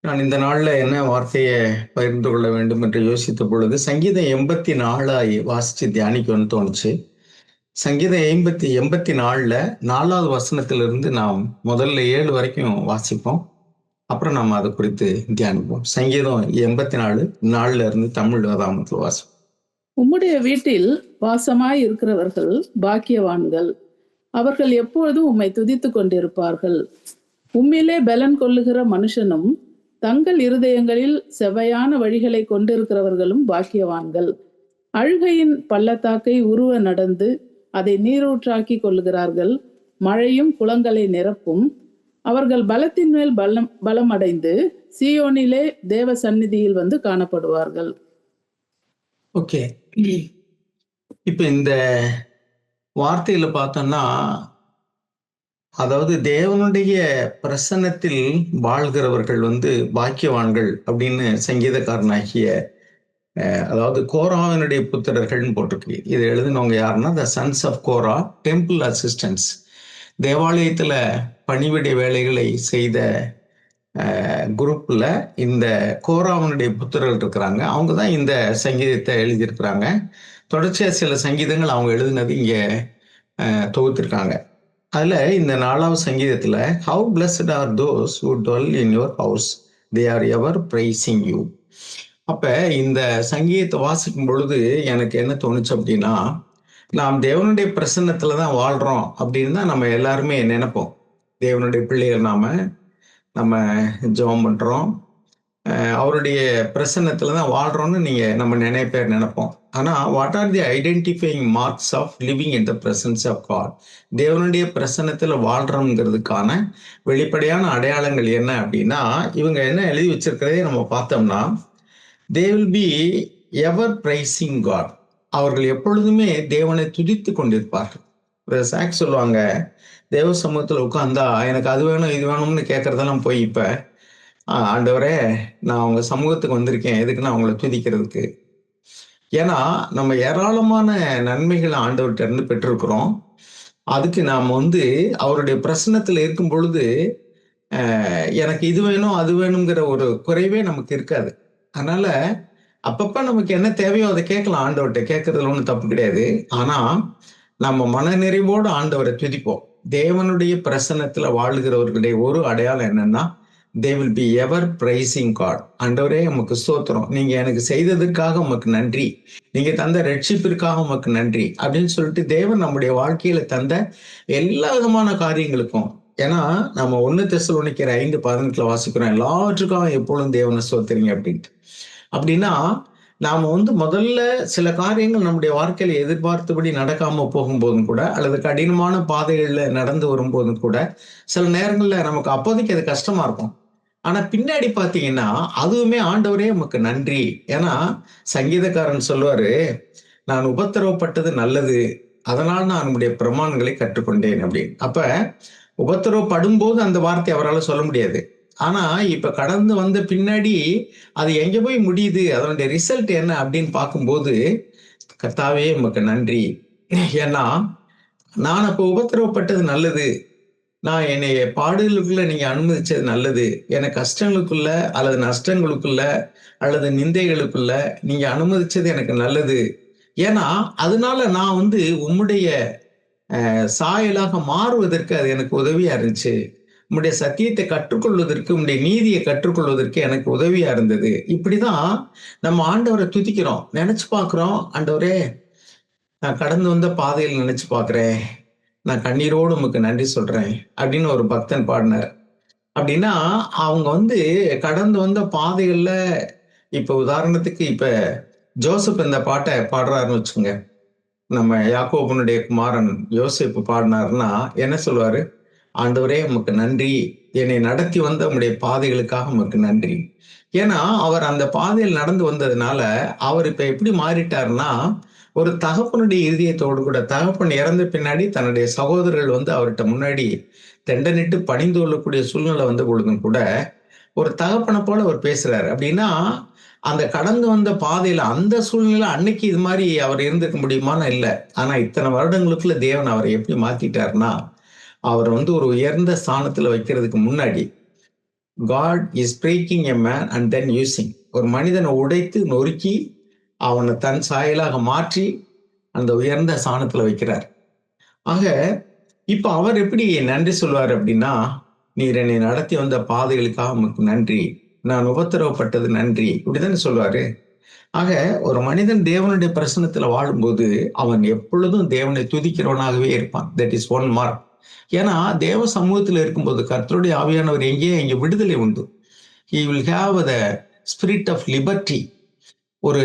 நான் இந்த நாள்ல என்ன வார்த்தையை பகிர்ந்து கொள்ள வேண்டும் என்று யோசித்த பொழுது, சங்கீதம் 84 வாசிச்சு தியானிக்கணும்னு தோணுச்சு. சங்கீதம் 84ல 4வது வசனத்திலிருந்து நாம் முதல்ல 7 வரைக்கும் வாசிப்போம். அப்புறம் நம்ம அது குறித்து தியானிப்போம். சங்கீதம் 84 4ல இருந்து தமிழ் வேதாகமத்துல வாசிப்போம். உம்முடைய வீட்டில் வாசமாய் இருக்கிறவர்கள் பாக்கியவான்கள். அவர்கள் எப்பொழுதும் உம்மை துதித்துக் கொண்டிருப்பார்கள். உம்மிலே பலன் கொள்ளுகிற மனுஷனும் தங்கள் இருதயங்களில் செவ்வையான வழிகளை கொண்டிருக்கிறவர்களும் பாக்கியவான்கள். அழுகையின் பள்ளத்தாக்கை உருவ நடந்து அதை நீரூற்றாக்கி கொள்ளுகிறார்கள். மழையும் குளங்களை நிரப்பும். அவர்கள் பலத்தின் மேல் பலம் அடைந்து சீயோனிலே தேவ சந்நிதியில் வந்து காணப்படுவார்கள். ஓகே. இப்ப இந்த வார்த்தையில பார்த்தோம்னா, அதாவது தேவனுடைய பிரசன்னத்தில் வாழ்கிறவர்கள் பாக்கியவான்கள் அப்படின்னு சங்கீதக்காரனாகிய அதாவது கோராவினுடைய புத்திரர்கள்னு போட்டிருக்கு. இதை எழுதினவங்க யாருன்னா the sons of Korah, temple assistants. தேவாலயத்துல பணிவிடை வேலைகளை செய்த குரூப்ல இந்த கோராவனுடைய புத்திரர்கள் இருக்கிறாங்க. அவங்க தான் இந்த சங்கீதத்தை எழுதியிருக்கிறாங்க. தொடர்ச்சியா சில சங்கீதங்கள் அவங்க எழுதினது இங்க தொகுத்திருக்காங்க. அதுல இந்த 4வது சங்கீதத்துல how blessed are those who dwell in your house, they are ever praising you. அப்ப இந்த சங்கீதத்தை வாசிக்கும் பொழுது எனக்கு என்ன தோணுச்சு அப்படின்னா, நாம் தேவனுடைய பிரசன்னத்துல தான் வாழ்றோம் அப்படின்னு தான் நம்ம எல்லாருமே நினைப்போம். தேவனுடைய பிள்ளைகள் நம்ம ஜெபம் பண்றோம், அவருடைய பிரசன்னத்துல தான் வாழ்றோம்னு நம்ம நிறைய பேர் நினைப்போம். ஆனா what are the identifying marks of living in the presence of God? தேவனுடைய பிரசன்னத்துல வாழ்றோங்கிறதுக்கான வெளிப்படையான அடையாளங்கள் என்ன அப்படின்னா, இவங்க என்ன எழுதி வச்சிருக்கிறதே நம்ம பார்த்தோம்னா, they will be ever praising God. அவர்கள் எப்பொழுதுமே தேவனை துதித்து கொண்டிருப்பார்கள். சாக் சொல்லுவாங்க, தேவ சமூகத்துல உட்கார்ந்தா எனக்கு அது வேணும் இது வேணும்னு கேட்கறதெல்லாம் போய் இப்ப ஆண்டவரே நான் உங்க சமூகத்துக்கு வந்திருக்கேன், எதுக்கு நான் உங்களை துதிக்கிறதுக்கு. ஏன்னா நம்ம ஏராளமான நன்மைகளை ஆண்டவர்கிட்ட இருந்து பெற்றிருக்கிறோம். அதுக்கு நாம் அவருடைய பிரசன்னத்துல இருக்கும் பொழுது எனக்கு இது வேணும் அது வேணுங்கிற ஒரு குறைவே நமக்கு இருக்காது. அதனால அப்பப்ப நமக்கு என்ன தேவையோ அதை கேட்கலாம் ஆண்டவர்கிட்ட, கேட்கறதுல ஒன்றும் தப்பு கிடையாது. ஆனா நம்ம மனநிறைவோடு ஆண்டவரை துதிப்போம். தேவனுடைய பிரசன்னத்துல வாழ்கிறவர்களுடைய ஒரு அடையாளம் என்னன்னா, they will be ever praising God. ஆண்டவரே உமக்கு ஸ்தோத்திரம், நீங்க எனக்கு செய்ததற்காக உமக்கு நன்றி, நீங்க தந்த ரட்சிப்பிற்காக உமக்கு நன்றி அப்படின்னு சொல்லிட்டு தேவன் நம்முடைய வாழ்க்கையில தந்த எல்லா விதமான காரியங்களுக்கும். ஏன்னா நம்ம 1 தெசலோனிக்கர் 5:18 வாசிக்கிறோம், எல்லாவற்றுக்காக எப்பொழுதும் தேவனை ஸ்தோத்திரிங்க அப்படின்ட்டு. அப்படின்னா நாம முதல்ல சில காரியங்கள் நம்முடைய வாழ்க்கையில எதிர்பார்த்தபடி நடக்காம போகும்போதும் கூட, அல்லது கடினமான பாதைகள்ல நடந்து வரும்போதும் கூட, சில நேரங்கள்ல நமக்கு அப்போதைக்கு அது கஷ்டமா இருக்கும். ஆனா பின்னாடி பாத்தீங்கன்னா அதுவுமே ஆண்டவரே உமக்கு நன்றி. ஏன்னா சங்கீதக்காரன் சொல்லுவாரு, நான் உபத்திரவப்பட்டது நல்லது, அதனால் நான் நம்முடைய பிரமாணங்களை கற்றுக்கொண்டேன் அப்படின்னு. அப்ப உபத்திரவப்படும் போது அந்த வார்த்தை அவரால் சொல்ல முடியாது. ஆனா இப்ப கடந்து வந்த பின்னாடி அது எங்க போய் முடியுது, அதனுடைய ரிசல்ட் என்ன அப்படின்னு பார்க்கும்போது, கர்த்தாவே உமக்கு நன்றி. ஏன்னா நான் அப்ப உபத்திரவப்பட்டது நல்லது, நான் என்னைய பாடுகளுக்குள்ள நீங்க அனுமதிச்சது நல்லது, என கஷ்டங்களுக்குள்ள அல்லது நஷ்டங்களுக்குள்ள அல்லது நிந்தைகளுக்குள்ள நீங்க அனுமதிச்சது எனக்கு நல்லது. ஏன்னா அதனால நான் உம்முடைய சாயலாக மாறுவதற்கு அது எனக்கு உதவியா இருந்துச்சு. உம்முடைய சத்தியத்தை கற்றுக்கொள்வதற்கு, உம்முடைய நீதியை கற்றுக்கொள்வதற்கு எனக்கு உதவியா இருந்தது. இப்படிதான் நம்ம ஆண்டவரை துதிக்கிறோம், நினைச்சு பார்க்கிறோம். ஆண்டவரே நான் கடந்து வந்த பாதையில் நினைச்சு பார்க்கிறேன், நான் கண்ணீரோடு உமக்கு நன்றி சொல்றேன் அப்படின்னு ஒரு பக்தன் பாடினார். அப்படின்னா அவங்க கடந்து வந்த பாதைகள்ல, இப்ப உதாரணத்துக்கு இப்ப ஜோசப் இந்த பாட்டை பாடுறாருன்னு வச்சுங்க, நம்ம யாக்கோபனுடைய குமாரன் யோசேப்பு பாடினாருன்னா என்ன சொல்லுவாரு? ஆண்டவரே உமக்கு நன்றி, என்னை நடத்தி வந்த உம்முடைய பாதைகளுக்காக உமக்கு நன்றி. ஏன்னா அவர் அந்த பாதையில் நடந்து வந்ததுனால அவர் இப்ப எப்படி மாறிட்டாருன்னா, ஒரு தகப்பனுடைய இருதயத்தோடு கூட, தகப்பன் இறந்த பின்னாடி தன்னுடைய சகோதரர்கள் அவர்கிட்ட முன்னாடி தெண்டனிட்டு பணிந்து கொள்ளக்கூடிய சூழ்நிலை வந்த பொழுதும் கூட ஒரு தகப்பனை போல அவர் பேசுறாரு. அப்படின்னா அந்த கடந்து வந்த பாதையில அந்த சூழ்நிலை அன்னைக்கு இது மாதிரி அவர் இருந்திருக்க முடியுமான்னு இல்லை. ஆனா இத்தனை வருடங்களுக்குள்ள தேவன் அவரை எப்படி மாத்திட்டாருன்னா, அவர் ஒரு உயர்ந்த ஸ்தானத்துல வைக்கிறதுக்கு முன்னாடி God is breaking a man and then using. ஒரு மனிதனை உடைத்து நொறுக்கி அவனை தன் சாயலாக மாற்றி அந்த உயர்ந்த சாணத்துல வைக்கிறார். ஆக இப்ப அவர் எப்படி நன்றி சொல்வார் அப்படின்னா, நீர் என்னை நடத்தி வந்த பாதைகளுக்காக உமக்கு நன்றி, நான் உபத்திரவப்பட்டது நன்றி, இப்படித்தானே சொல்வாரு. ஆக ஒரு மனிதன் தேவனுடைய பிரசன்னத்துல வாழும்போது அவன் எப்பொழுதும் தேவனை துதிக்கிறவனாகவே இருப்பான். That is one mark. ஏன்னா தேவ சமூகத்தில் இருக்கும்போது கர்த்தருடைய ஆவியானவர் எங்கேயே இங்கே விடுதலை உண்டு. He will have the spirit of liberty. ஒரு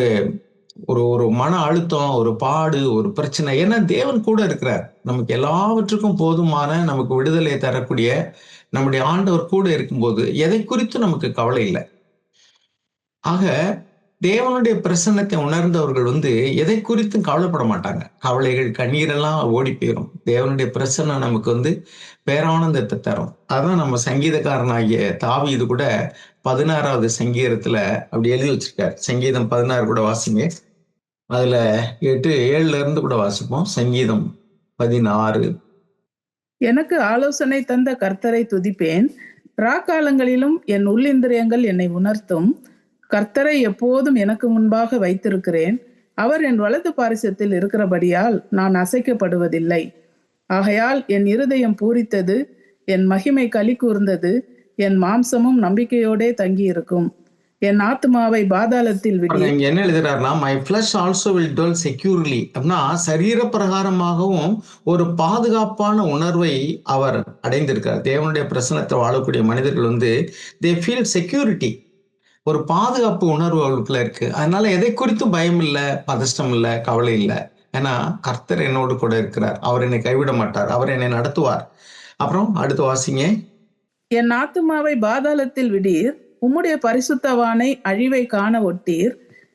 ஒரு ஒரு மன அழுத்தம், ஒரு பாடு, ஒரு பிரச்சனை, ஏன்னா தேவன் கூட இருக்கிறார். நமக்கு எல்லாவற்றுக்கும் போதுமான நமக்கு விடுதலை தரக்கூடிய நம்முடைய ஆண்டவர் கூட இருக்கும்போது எதை குறித்து நமக்கு கவலை இல்லை. ஆக தேவனுடைய பிரசன்னத்தை உணர்ந்தவர்கள் எதை குறித்தும் கவலைப்பட மாட்டாங்க. கவலைகள் கண்ணீரெல்லாம் ஓடி போயிடும். தேவனுடைய பிரசன்னம் நமக்கு பேரானந்தத்தை தரும். அதான் நம்ம சங்கீதக்காரனாகிய தாவீது கூட 16வது சங்கீதத்துல அப்படி எழுதி வச்சிருக்காரு. சங்கீதம் 16 கூட வாசிங்க. அதுல 7ல இருந்து கூட வாசிப்போம். சங்கீதம் 16. எனக்கு ஆலோசனை தந்த கர்த்தரை துதிப்பேன். ராக்காலங்களிலும் என் உள்ளிந்திரியங்கள் என்னை உணர்த்தும். கர்த்தரை எப்போதும் எனக்கு முன்பாக வைத்திருக்கிறேன். அவர் என் வலது பாரிசத்தில் இருக்கிறபடியால் நான் அசைக்கப்படுவதில்லை. ஆகையால் என் இருதயம் பூரித்தது, என் மகிமை களி கூர்ந்தது, என் மாம்சமும் நம்பிக்கையோடே தங்கி இருக்கும். என் ஆத்மாவை பாதாளத்தில் விடு. இங்க என்ன எழுதுறாருன்னா, my flesh also will dwell securely. அப்படின்னா சரீர பிரகாரமாகவும் ஒரு பாதுகாப்பான உணர்வை அவர் அடைந்திருக்கார். தேவனுடைய பிரசனத்தை வாழக்கூடிய மனிதர்கள் தே ஃபீல் செக்யூரிட்டி. ஒரு பாதுகாப்பு உணர்வு அவளுக்குள்ள இருக்கு. அதனால எதை குறித்து பயம் இல்லை, பதஷ்டம் இல்லை, கவலை இல்லை. ஏன்னா கர்த்தர் என்னோடு கூட இருக்கிறார். அவர் என்னை கைவிட மாட்டார். அவர் என்னை நடத்துவார். அப்புறம் அடுத்து வாசிங்க. என் ஆத்துமாவை பாதாளத்தில் விடீர், உம்முடைய பரிசுத்தவானை அழிவை காண ஒட்டீர்.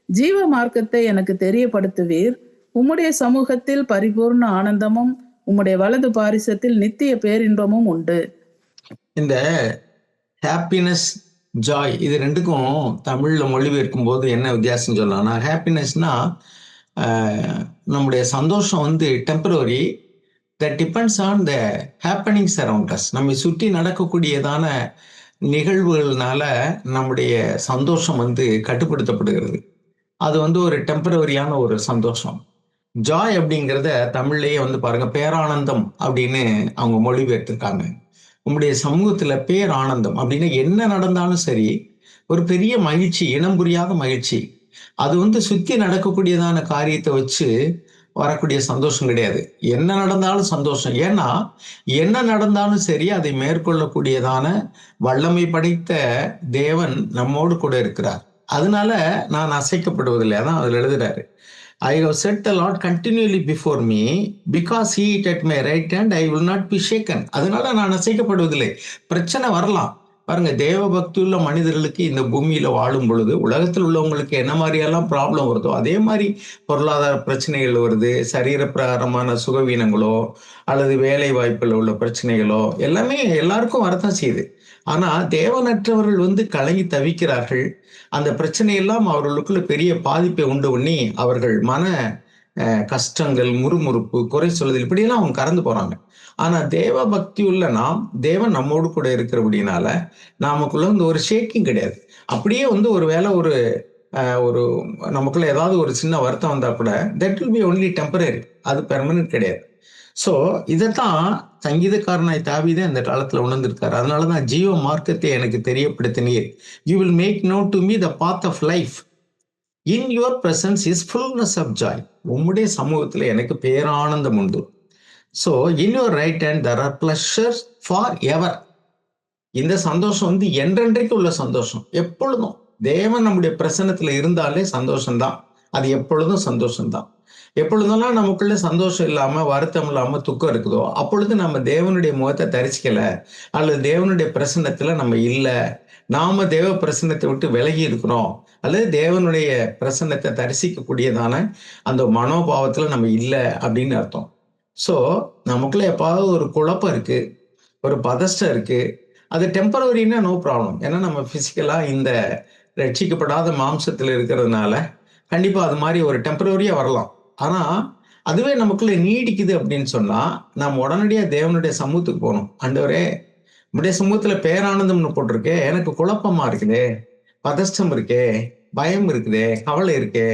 ஜீவ மார்க்கத்தை எனக்கு தெரியப்படுத்துவீர். உம்முடைய சமூகத்தில் பரிபூர்ண ஆனந்தமும் உம்முடைய வலது பாரிசத்தில் நித்திய பேரின்பமும் உண்டு. இந்த ஹாப்பினஸ், ஜாய், இது ரெண்டுக்கும் தமிழ்ல மொழிபெயர்க்கும் போது என்ன வித்தியாசம் சொல்லலாம்னா, ஹாப்பினஸ்னா நம்முடைய சந்தோஷம் temporary, that depends on the happenings around us. நம்மை சுற்றி நடக்கக்கூடியதான நிகழ்வுகள்னால நம்முடைய சந்தோஷம் கட்டுப்படுத்தப்படுகிறது. அது ஒரு டெம்பரரியான ஒரு சந்தோஷம். ஜாய் அப்படிங்கிறத தமிழ்லயே பாருங்க, பேரானந்தம் அப்படின்னு அவங்க மொழிபெயர்த்திருக்காங்க. உங்களுடைய சமூகத்துல பேரானந்தம் அப்படின்னா என்ன நடந்தாலும் சரி, ஒரு பெரிய மகிழ்ச்சி, இனம் புரியாத மகிழ்ச்சி. அது சுத்தி நடக்கக்கூடியதான காரியத்தை வச்சு வரக்கூடிய சந்தோஷம் கிடையாது. என்ன நடந்தாலும் சந்தோஷம். ஏன்னா என்ன நடந்தாலும் சரி, அதை மேற்கொள்ளக்கூடியதான வல்லமை படைத்த தேவன் நம்மோடு கூட இருக்கிறார். அதனால நான் அசைக்கப்படுவதில்லை. அதான் அதுல எழுதுறாரு, I have set the Lord continually before me, because he is at my right hand, I will not be shaken. அதனால நான் அசைக்கப்படுவதில்லை. பிரச்சனை வரலாம் பாருங்க. தேவ பக்தி உள்ள மனிதர்களுக்கு இந்த பூமியில வாழும் பொழுது உலகத்தில் உள்ளவங்களுக்கு என்ன மாதிரியெல்லாம் ப்ராப்ளம் வருதோ அதே மாதிரி பொருளாதார பிரச்சனைகள் வருது, சரீர பிரகாரமான சுகவீனங்களோ அல்லது வேலை வாய்ப்புல உள்ள பிரச்சனைகளோ எல்லாமே எல்லாருக்கும் வரத்தான் செய்யுது. ஆனா தேவனற்றவர்கள் கலங்கி தவிக்கிறார்கள். அந்த பிரச்சனையெல்லாம் அவர்களுக்குள்ள பெரிய பாதிப்பை உண்டு பண்ணி அவர்கள் மன கஷ்டங்கள், முறுமுறுப்பு, குறை சொல்லுதல், இப்படியெல்லாம் அவங்க கடந்து போறாங்க. ஆனா தேவ பக்தி உள்ள நாம், தேவன் நம்மோடு கூட இருக்கிறபடினால நமக்குள்ள ஒரு ஷேக்கிங் கிடையாது. அப்படியே ஒரு வேளை ஒரு நமக்குள்ள ஏதாவது ஒரு சின்ன வருத்தம் வந்தா கூட that will be only temporary, அது பெர்மனன்ட் கிடையாது. ஸோ இதைத்தான் சங்கீதக்காரனாய் தாவீதே அந்த காலத்துல உணர்ந்திருக்காரு. அதனாலதான் ஜீவ மார்க்கத்தை எனக்கு தெரியப்படுத்தினீர். You will make known to me the path of life. In your presence is fullness of joy. உம்முடைய சமூகத்துல எனக்கு பேரானந்தம் உண்டு. So in your right hand there are pleasures forever. இந்த சந்தோஷம் என்றென்றைக்கு உள்ள சந்தோஷம். எப்பொழுதும் தேவன் நம்முடைய பிரசன்னத்துல இருந்தாலே சந்தோஷம்தான். அது எப்பொழுதும் சந்தோஷம்தான். எப்பொழுதெல்லாம் நமக்குள்ள சந்தோஷம் இல்லாம, வருத்தம் இல்லாம, துக்கம் இருக்குதோ அப்பொழுது நம்ம தேவனுடைய முகத்தை தரிசிக்கல, அல்லது தேவனுடைய பிரசன்னத்துல நம்ம இல்லை, நாம தேவ பிரசன்னத்தை விட்டு விலகி இருக்கிறோம், அல்லது தேவனுடைய பிரசன்னத்தை தரிசிக்க கூடியதான அந்த மனோபாவத்துல நம்ம இல்லை அப்படின்னு அர்த்தம். ஸோ நமக்குள்ள எப்பாவது ஒரு குழப்பம் இருக்கு, ஒரு பதஷ்டம் இருக்கு, அது டெம்பரரின்னா நோ ப்ராப்ளம். ஏன்னா நம்ம பிசிக்கலா இந்த ரட்சிக்கப்படாத மாம்சத்துல இருக்கிறதுனால கண்டிப்பா அது மாதிரி ஒரு டெம்பரரியா வரலாம். ஆனா அதுவே நமக்குள்ள நீடிக்குது அப்படின்னு சொன்னா நம்ம உடனடியா தேவனுடைய சமூகத்துக்கு போகணும். ஆண்டவரே, உம்முடைய சமூகத்துல பேரானந்தம்னு போட்டிருக்கே, எனக்கு குழப்பமா இருக்குதே, பதஷ்டம் இருக்கே, பயம் இருக்குதே, கவலை இருக்கே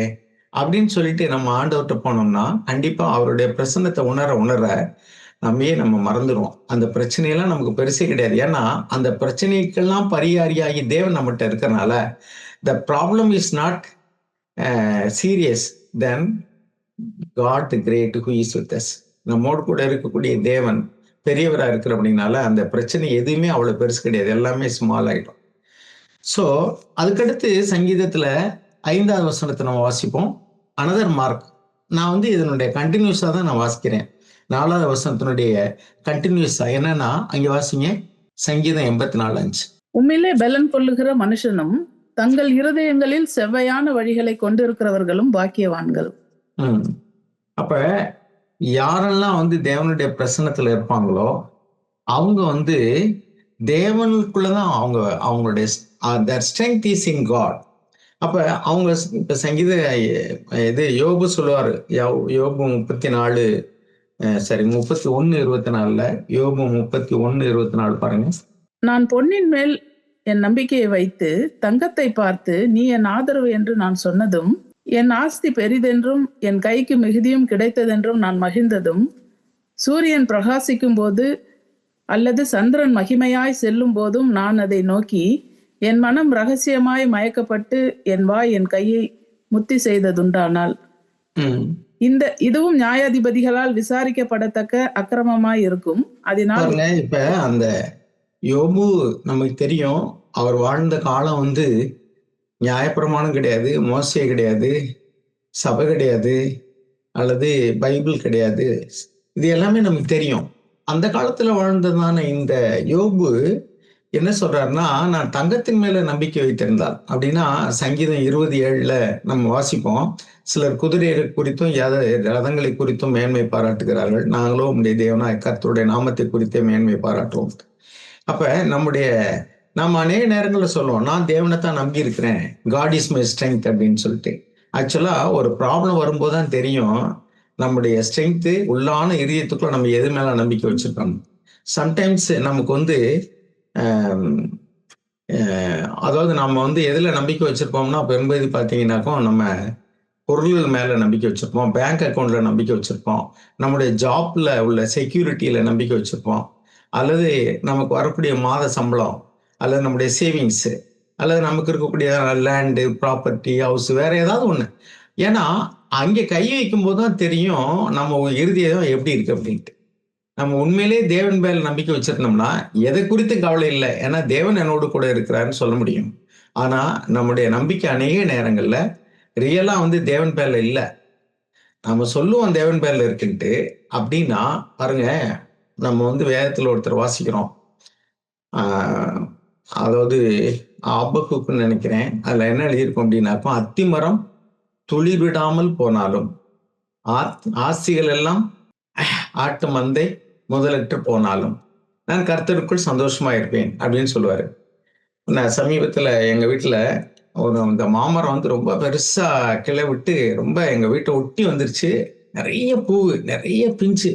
அப்படின்னு சொல்லிட்டு நம்ம ஆண்டவர்ட்ட போனோம்னா, கண்டிப்பா அவருடைய பிரசன்னத்த உணர உணர நம்ம மறந்துருவோம். அந்த பிரச்சனையெல்லாம் நமக்கு பெருசே கிடையாது. ஏன்னா, அந்த பிரச்சனைக்கெல்லாம் பரிகாரியாகி தேவன் நம்மட்ட இருக்கறனால, the problem is not serious than God the great who is with us. நம்மோடு கூட இருக்கக்கூடிய தேவன் பெரியவரா இருக்கிறபடினால, அந்த பிரச்சனை எதுவுமே அவ்வளவு பெருசு கிடையாது. எல்லாமே ஸ்மால் ஆயிடும். சோ, அதுக்கடுத்து சங்கீதத்துல 5வது வசனத்த நம்ம வாசிப்போம். Another mark. நான் வந்து இதனுடைய கன்டினியூஸா தான் நான் வாசிக்கிறேன். 4வது வசனத்தினுடைய கன்டினியூஸா என்னன்னா, அங்க வாசிங்க. சங்கீதம் 84:5. உம்மிலே பலன் கொள்ளுகிற மனுஷனும் தங்கள் இருதயங்களில் செவ்வையான வழிகளை கொண்டிருக்கிறவர்களும் பாக்கியவான்கள். அப்ப யாரெல்லாம் வந்து தேவனுடைய பிரசன்னத்துல இருப்பாங்களோ, அவங்க வந்து தேவனுக்குள்ளதான் அவங்களுடைய their strength is in God. அப்ப அவங்க இப்ப சங்கீத இது யோபு சொல்லுவாரு. யோபு 34 31:24 யோபு 31:24 பாருங்க. நான் பொன்னின் மேல் என் நம்பிக்கையை வைத்து தங்கத்தை பார்த்து நீ என் ஆதரவு என்று நான் சொன்னதும், என் ஆஸ்தி பெரிதென்றும் என் கைக்கு மிகுதியும் கிடைத்ததென்றும் நான் மகிழ்ந்ததும், சூரியன் பிரகாசிக்கும் போது அல்லது சந்திரன் மகிமையாய் செல்லும் போதும் நான் அதை நோக்கி என் மனம் ரகசியமாய் மயக்கப்பட்டு என் வாய் என் கையை முத்தி செய்ததுண்டானால், இதுவும் நியாயாதிபதிகளால் விசாரிக்கப்படத்தக்க அக்கிரமமாய் இருக்கும். அதனால் இப்ப அந்த யோபு நமக்கு தெரியும், அவர் வாழ்ந்த காலம் வந்து நியாயப்பிரமாணம் கிடையாது, மோசே கிடையாது, சபை கிடையாது, அல்லது பைபிள் கிடையாது. இது எல்லாமே நமக்கு தெரியும். அந்த காலத்துல வாழ்ந்ததான இந்த யோபு என்ன சொல்றாருன்னா, நான் தங்கத்தின் மேல நம்பிக்கை வைத்திருந்தார் அப்படின்னா, சங்கீதம் 27ல நம்ம வாசிப்போம். சிலர் குதிரைகளை குறித்தும் ரதங்களை குறித்தும் மேன்மை பாராட்டுகிறார்கள். நாங்களோ உம்முடைய தேவனாய கர்த்தருடைய நாமத்தை குறித்தே மேன்மை பாராட்டுவோம். அப்ப நம்ம அநேக நேரங்கள்ல சொல்லுவோம், நான் தேவனை தான் நம்பி இருக்கிறேன், காட் இஸ் மை ஸ்ட்ரென்த் அப்படின்னு சொல்லிட்டு. ஆக்சுவலா ஒரு ப்ராப்ளம் வரும்போது தான் தெரியும் நம்முடைய ஸ்ட்ரென்த் உள்ளான இதயத்துக்குள்ள நம்ம எது மேல நம்பிக்கை வச்சிருக்கோம். சம்டைம்ஸ் நமக்கு வந்து அதாவது நம்ம வந்து எதுல நம்பிக்கை வச்சிருப்போம்னா, பெரும்பகுதி பார்த்தீங்கன்னாக்கும் நம்ம பொருள்கள் மேல நம்பிக்கை வச்சிருப்போம், பேங்க் அக்கௌண்ட்ல நம்பிக்கை வச்சிருப்போம், நம்முடைய ஜாப்ல உள்ள செக்யூரிட்டியில நம்பிக்கை வச்சிருப்போம், அல்லது நமக்கு வரக்கூடிய மாத சம்பளம், அல்லது நம்முடைய சேவிங்ஸ், அல்லது நமக்கு இருக்கக்கூடிய லேண்டு, ப்ராப்பர்ட்டி, ஹவுஸ், வேற ஏதாவது ஒண்ணு. ஏன்னா அங்கே கை வைக்கும் போதுதான் தெரியும் நம்ம இருதயம் எப்படி இருக்கு அப்படின்ட்டு. நம்ம உண்மையிலேயே தேவன் மேல நம்பிக்கை வச்சிருந்தோம்னா எதை குறித்து கவலை இல்லை, ஏன்னா தேவன் என்னோடு கூட இருக்கிறாருன்னு சொல்ல முடியும். ஆனா நம்முடைய நம்பிக்கை அநேக நேரங்கள்ல ரியலா வந்து தேவன் பேர்ல இல்லை. நம்ம சொல்லுவோம் தேவன் பேர்ல இருக்குன்ட்டு. அப்படின்னா பாருங்க, நம்ம வந்து வேதத்துல ஒருத்தர் வாசிக்கிறோம். அதாவது ஆபக்குக்குன்னு நினைக்கிறேன். அதுல என்ன எழுதியிருக்கும் அப்படின்னாக்கும், அத்திமரம் துளிர் விடாமல் போனாலும் ஆசிகள் எல்லாம் ஆட்டு மந்தை முதலற்று போனாலும் நான் கர்த்தருக்குள் சந்தோஷமா இருப்பேன் அப்படின்னு சொல்லுவாரு. நான் சமீபத்துல எங்க வீட்டுல இந்த மாமரம் வந்து ரொம்ப பெருசா கிளை விட்டு ரொம்ப எங்க வீட்டை ஒட்டி வந்துருச்சு. நிறைய பூ, நிறைய பிஞ்சு,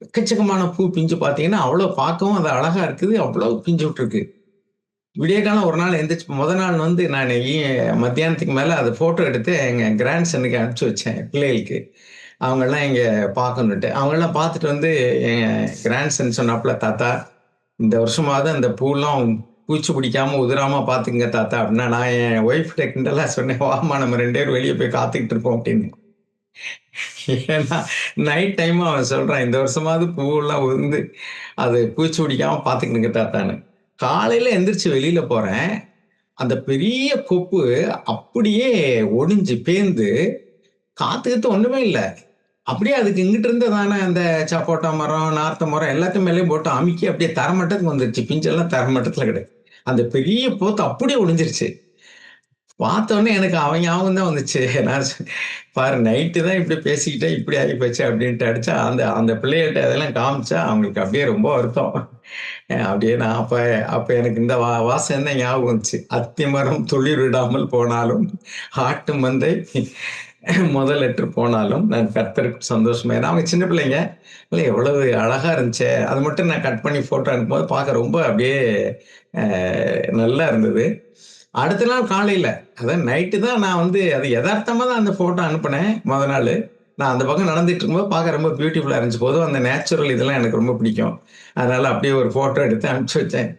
எக்கச்சக்கமான பூ பிஞ்சு பார்த்தீங்கன்னா அவ்வளவு பார்க்கவும் அது அழகா இருக்குது. அவ்வளவு பிஞ்சு விட்டுருக்கு. விடிய காலம் ஒரு நாள் எந்திரிச்சு முத நாள் வந்து நான் மத்தியானத்துக்கு மேல அதை போட்டோ எடுத்து எங்க கிராண்ட் சனுக்கு அனுப்பிச்சு வச்சேன், பிள்ளைகளுக்கு. அவங்கெல்லாம் இங்க பார்க்கணுன்ட்டு. அவங்கெல்லாம் பார்த்துட்டு வந்து எங்க கிராண்ட் சன் சொன்னாப்புல, தாத்தா இந்த வருஷமாவது அந்த பூலாம் பூச்சி பிடிக்காம உதிராம பாத்துக்குங்க தாத்தா அப்படின்னா, நான் என் ஒய்ஃப் டெக்னிக்கெல்லாம் சொன்னேன், வாமா நம்ம 2 பேரும் வெளியே போய் காத்துக்கிட்டு இருப்போம் அப்படின்னு. ஏன்னா நைட் டைம் அவன் சொல்றான், இந்த வருஷமாவது பூவெல்லாம் உதிர்ந்து அது பூச்சி பிடிக்காம பாத்துக்கணுங்க தாத்தான்னு. காலையில எந்திரிச்சு வெளியில போறேன், அந்த பெரிய கொப்பு அப்படியே ஒடிஞ்சு பேந்து காத்துக்கிட்டு ஒண்ணுமே இல்லை. அப்படியே அதுக்கு இங்கிட்டு இருந்ததானே அந்த சப்போட்டா மரம், நார்த்த மரம் எல்லாத்தையும் மேலேயும் போட்டு அமுக்கி அப்படியே தரமட்டத்துக்கு வந்துருச்சு. பிஞ்செல்லாம் தரமட்டத்துல கிடையாது. அந்த பெரிய போத்து அப்படியே ஒடிஞ்சிருச்சு. பார்த்தோன்னே எனக்கு அவன் ஞாபகம் தான் வந்துச்சு. நான் பாரு நைட்டு தான் இப்படி பேசிக்கிட்டேன், இப்படி ஆகி போச்சு அப்படின்ட்டு அடிச்சா, அந்த பிள்ளைகிட்ட அதெல்லாம் காமிச்சா அவங்களுக்கு அப்படியே ரொம்ப வருத்தம். அப்படியே நான் அப்ப எனக்கு இந்த வாசம் தான் ஞாபகம் வந்துச்சு. அத்திமரம் துளிர் விடாமல் போனாலும் ஆட்டு மந்தை முதல் லெட்டர் போனாலும் நான் கர்த்தருக்கு சந்தோஷமா, ஏன்னா அவங்க சின்ன பிள்ளைங்க. இல்ல எவ்வளவு அழகா இருந்துச்சே! அது மட்டும் நான் கட் பண்ணி ஃபோட்டோ அனுப்பும்போது பார்க்க ரொம்ப அப்படியே அ நல்லா இருந்தது. அடுத்த நாள் காலையில, அதான் நைட்டு தான் நான் வந்து அது எதார்த்தமா தான் அந்த ஃபோட்டோ அனுப்புனேன் மொத நாளு. நான் அந்த பக்கம் நடந்துட்டு இருக்கும்போது பார்க்க ரொம்ப பியூட்டிஃபுல்லா இருந்துச்சு. பொதுவா அந்த நேச்சுரல் இதெல்லாம் எனக்கு ரொம்ப பிடிக்கும். அதனால அப்படியே ஒரு ஃபோட்டோ எடுத்து அனுப்பிச்சு வச்சேன்.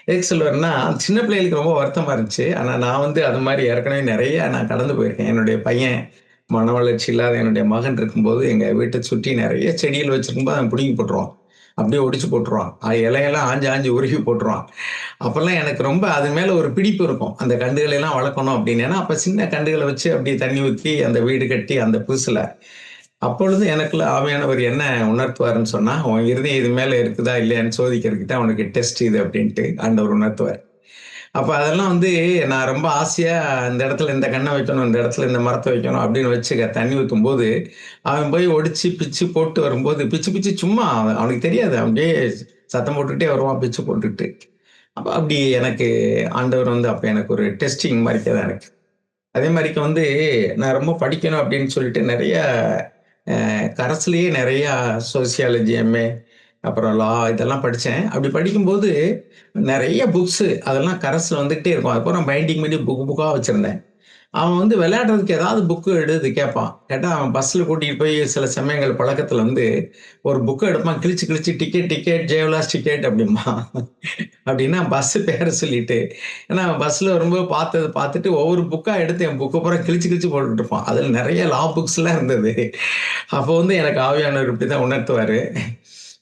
எதுக்கு சொல்ல வரேன்னா, சின்ன பிள்ளைகளுக்கு ரொம்ப வருத்தமா இருந்துச்சு. ஆனா நான் வந்து அது மாரி ஏற்கனவே நெறைய நான் கடந்து போயிருக்கேன். என்னுடைய பையன் மன வளர்ச்சி இல்லாத என்னுடைய மகன் இருக்கும்போது, எங்க வீட்ட சுற்றி நெறைய செடிகள் வச்சிருக்கும்போது அவன் புடுங்கி போட்டுருவான். அப்படியே ஒடிச்சு போட்டுருவான். இலையெல்லாம் ஆஞ்சு ஆஞ்சு உருவி போட்டுருவான். அப்பல்லாம் எனக்கு ரொம்ப அது மேல ஒரு பிடிப்பு இருக்கும். அந்த கன்றுகளை எல்லாம் வளர்க்கணும் அப்படின்னு. ஏன்னா, அப்ப சின்ன கன்றுகள வச்சு அப்படியே தண்ணி ஊத்தி, அந்த வீடு கட்டி அந்த புதுசுல. அப்பொழுது எனக்குள்ள ஆவியானவர் என்ன உணர்த்துவாருன்னு சொன்னா, "உன் இருதயம் இது மேல இருக்குதா இல்லையான்னு சோதிக்கிறதுக்கு தான் உனக்கு டெஸ்ட் இது" அப்படின்ட்டு ஆண்டவர் உணர்த்துவார். அப்ப அதெல்லாம் வந்து நான் ரொம்ப ஆசையா இந்த இடத்துல இந்த கண்ண வைக்கணும், இந்த இடத்துல இந்த மரத்த வைக்கணும் அப்படின்னு வச்சு தண்ணி ஊத்தும்போது, அவன் போய் ஒடிச்சு, பிச்சு போட்டு வரும்போது, பிச்சு பிச்சு சும்மா அவனுக்கு தெரியாது. அவன் அப்படியே சத்தம் போட்டுக்கிட்டே வருவான் பிச்சு போட்டுட்டு. அப்ப அப்படி எனக்கு ஆண்டவர் வந்து அப்ப எனக்கு ஒரு டெஸ்டிங் மாரிக்க தான் எனக்கு. அதே மாரிக்க வந்து நான் ரொம்ப படிக்கணும் அப்படின்னு சொல்லிட்டு நெறைய கரஸ்லயே நெறையா சோசியாலஜி, எம்.ஏ. அப்புறம் லா இதெல்லாம் படிச்சேன். அப்படி படிக்கும்போது நெறைய புக்ஸு அதெல்லாம் கரஸ்ல வந்துகிட்டே இருக்கும். அது பூரா பைண்டிங் பண்ணி புக்கா வச்சிருந்தேன். அவன் வந்து விளையாடுறதுக்கு ஏதாவது புக்கு எடுத்து கேட்பான். கேட்டா அவன் பஸ்ல கூட்டிட்டு போய் சில சமயங்கள் பழக்கத்துல வந்து ஒரு புக்க எடுப்பான். கிழிச்சு கிழிச்சு டிக்கெட் டிக்கெட் ஜெயவிலாஸ் டிக்கெட் அப்படிம்பான். அப்படின்னா பஸ் பேர சொல்லிட்டு. ஏன்னா பஸ்ல வரும்போது பார்த்தத பார்த்துட்டு ஒவ்வொரு புக்கா எடுத்து என் புக்க பூரா கிழிச்சு கிழிச்சு போட்டுட்டு இருப்பான். அதுல நெறைய லா புக்ஸ்லாம் இருந்தது. அப்போ வந்து எனக்கு ஆவியானவர் இப்படிதான் உணர்த்துவாரு.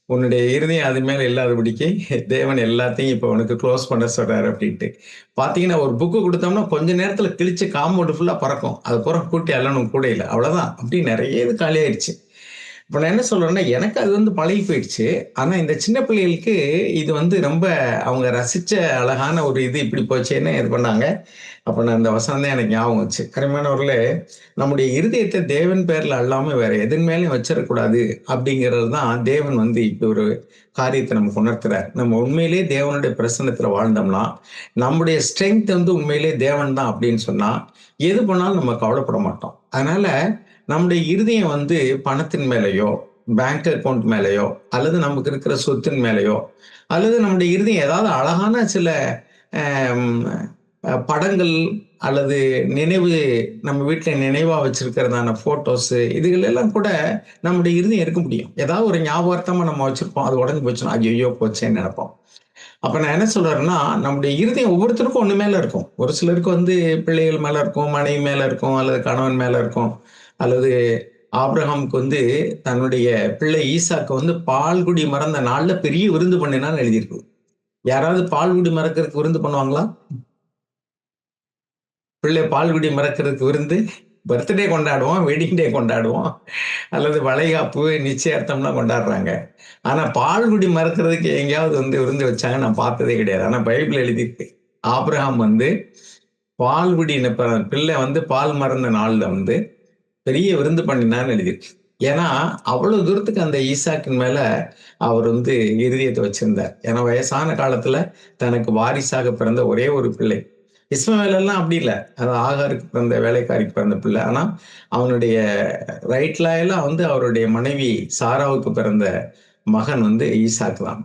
உன்னுடைய இருதயம் அது மேல இல்லாதபடிக்கு தேவன் எல்லாத்தையும் இப்ப உனக்கு குளோஸ் பண்ண சொல்றாரு அப்படின்ட்டு. பார்த்தீங்கன்னா, ஒரு புக்கு குடுத்தோம்னா கொஞ்ச நேரத்துல கிழிச்சு காம்பவுண்ட் ஃபுல்லா பறக்கும். அது பூரா கூட்டி அள்ளணும் கூடையில. அவ்வளவுதான். அப்படி நெறைய இது காலியாயிருச்சு. இப்ப நான் என்ன சொல்றேன்னா, எனக்கு அது வந்து பழகி போயிடுச்சு. ஆனா இந்த சின்ன பிள்ளைகளுக்கு இது வந்து ரொம்ப அவங்க ரசிச்ச அழகான ஒரு இது இப்படி போச்சேன்னு இது பண்ணாங்க. அப்ப நான் இந்த வசனம் தான் எனக்கு ஞாபகம் வந்துச்சு. அருமையானவர்களே, நம்முடைய இருதயத்த தேவன் பேர்ல அல்லாம வேற எதன் மேலயும் வச்சிறக்கூடாது அப்படிங்கிறது தான் தேவன் வந்து இப்படி ஒரு காரியத்த நமக்கு உணர்த்துறார். நம்ம உண்மையிலேயே தேவனுடைய பிரசன்னத்துல வாழ்ந்தோம்னா, நம்முடைய ஸ்ட்ரெங்த் வந்து உண்மையிலேயே தேவன் தான் அப்படின்னு சொன்னா, எது பண்ணாலும் நம்ம கவலைப்பட மாட்டோம். அதனால நம்முடைய இருதயம் வந்து பணத்தின் மேலயோ, பேங்க் அக்கவுண்ட் மேலயோ, அல்லது நமக்கு இருக்கிற சொத்தின் மேலயோ, அல்லது நம்முடைய இருதயம் ஏதாவது அழகான சில அம் படங்கள் அல்லது நினைவு நம்ம வீட்ல நினைவா வச்சிருக்கிறதான ஃபோட்டோஸு இதுகள் எல்லாம் கூட நம்முடைய இருதயம் இருக்க முடியும். ஏதாவது ஒரு ஞாபகார்த்தமா நம்ம வச்சிருப்போம். அது உடைஞ்சு போச்சுன்னா, "ஐய்யய்யோ! போச்சேன்னு" நெனைப்போம். அப்ப நான் என்ன சொல்றேன்னா, நம்முடைய இருதயம் ஒவ்வொருத்தருக்கும் ஒண்ணு மேல இருக்கும். ஒரு சிலருக்கு வந்து பிள்ளைகள் மேல இருக்கும், மனைவி மேல இருக்கும், அல்லது கணவன் மேல இருக்கும். அல்லது ஆபிரகாமுக்கு வந்து தன்னுடைய பிள்ளை ஈசாக்கு வந்து பால்குடி மறந்த நாள்ல பெரிய விருந்து பண்ணினான்னு எழுதியிருக்கு. யாராவது பால்குடி மறக்கறதுக்கு விருந்து பண்ணுவாங்களா? பிள்ளை பால்குடி மறக்கறதுக்கு விருந்து, பர்த்டே கொண்டாடுவோம், வெட்டிங் டே கொண்டாடுவோம். அல்லது வளைகாப்பு, நிச்சயார்த்தம்லாம் கொண்டாடுறாங்க. ஆனா பால்குடி மறக்கறதுக்கு எங்கேயாவது வந்து விருந்து வச்சாங்க நான் பார்த்ததே கிடையாது. ஆனா பைபிள்ல எழுதியிருக்கு. ஆபிரகாம் வந்து பால்குடின பிள்ளை வந்து பால் மறந்த நாள்ல வந்து பெரிய விருந்து பண்ணினான்னு எழுதியிருக்கு. ஏன்னா, அவ்வளவு தூரத்துக்கு அந்த ஈசாக்கின் மேல அவர் வந்து இருதயத்த வச்சிருந்தார். ஏன்னா வயசான காலத்துல தனக்கு வாரிசாக பிறந்த ஒரே ஒரு பிள்ளை. இஸ்மவேல் எல்லாம் அப்படி இல்ல. அது ஆகாருக்கு பிறந்த வேலைக்காரிக்கு பிறந்த பிள்ளை. ஆனா, அவனுடைய ரைட்ல எல்லாம் வந்து அவருடைய மனைவி சாராவுக்கு பிறந்த மகன் வந்து ஈசாக்கு தான்.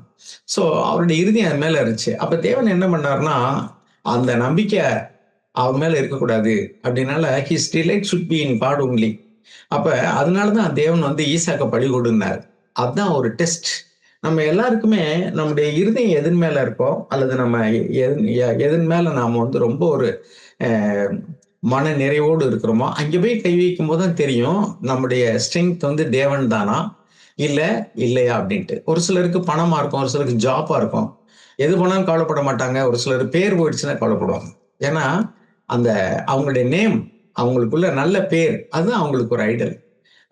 ஸோ அவருடைய இருதயம் அது மேல இருந்துச்சு. அப்ப தேவன் என்ன பண்ணாருன்னா, அந்த நம்பிக்கை அவன் மேல இருக்கக்கூடாது. அப்படினால his delight should be in God only. அப்ப அதனால தான் தேவன் வந்து ஈசாக்க பலி கொடுன்னார். அதான் ஒரு டெஸ்ட். நம்ம எல்லாருக்குமே நம்முடைய இருதயம் எதன் மேல இருக்கோ, அல்லது நம்ம எதன் மேல நாம வந்து ரொம்ப ஒரு அ மன நிறைவோடு இருக்கிறோமோ, அங்க போய் கை வைக்கும்போது தான் தெரியும், நம்முடைய ஸ்ட்ரெங்த் வந்து தேவன் தானா? இல்ல, இல்லையா? அப்படின்ட்டு. ஒரு சிலருக்கு பணமா இருக்கும், ஒரு சிலருக்கு ஜாப்பா இருக்கும். எது போனாலும் கவலைப்பட மாட்டாங்க. ஒரு சிலர் பேர் போயிடுச்சுன்னா கவலைப்படுவாங்க. ஏன்னா, அந்த அவங்களுடைய நேம், அவங்களுக்குள்ள நல்ல பேர், அதுதான் அவங்களுக்கு ஒரு ஐடல்.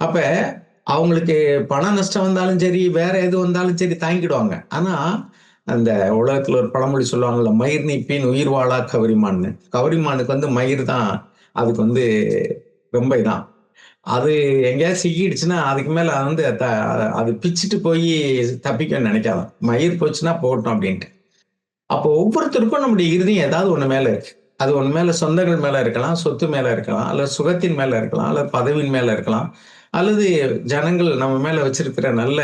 அப்ப அவங்களுக்கு பண நஷ்டம் வந்தாலும் சரி, வேற எது வந்தாலும் சரி தாங்கிடுவாங்க. ஆனா, அந்த உலகத்துல ஒரு பழமொழி சொல்லுவாங்கல்ல, "மயிர் நீப்பின் உயிர் வாழா கவரிமான்னு." கவரிமானுக்கு வந்து மயிர் தான் அதுக்கு வந்து ரொம்ப இதான். அது எங்கேயாவது சிக்கிடுச்சுன்னா, அதுக்கு மேல அது வந்து அது பிச்சுட்டு போயி தப்பிக்கும்னு நெனைக்காதாம். மயிர் போச்சுன்னா போகட்டும் அப்டின்ட்டு. அப்போ ஒவ்வொருத்தருக்கும் நம்முடைய இருதயம் ஏதாவது ஒண்ணு மேல இருக்கு. அது உன் மேல சொந்தங்கள் மேல இருக்கலாம், சொத்து மேல இருக்கலாம், அல்லது சுகத்தின் மேல இருக்கலாம், அல்லது பதவியின் மேல இருக்கலாம், அல்லது ஜனங்கள் நம்ம மேல வச்சிருக்கிற நல்ல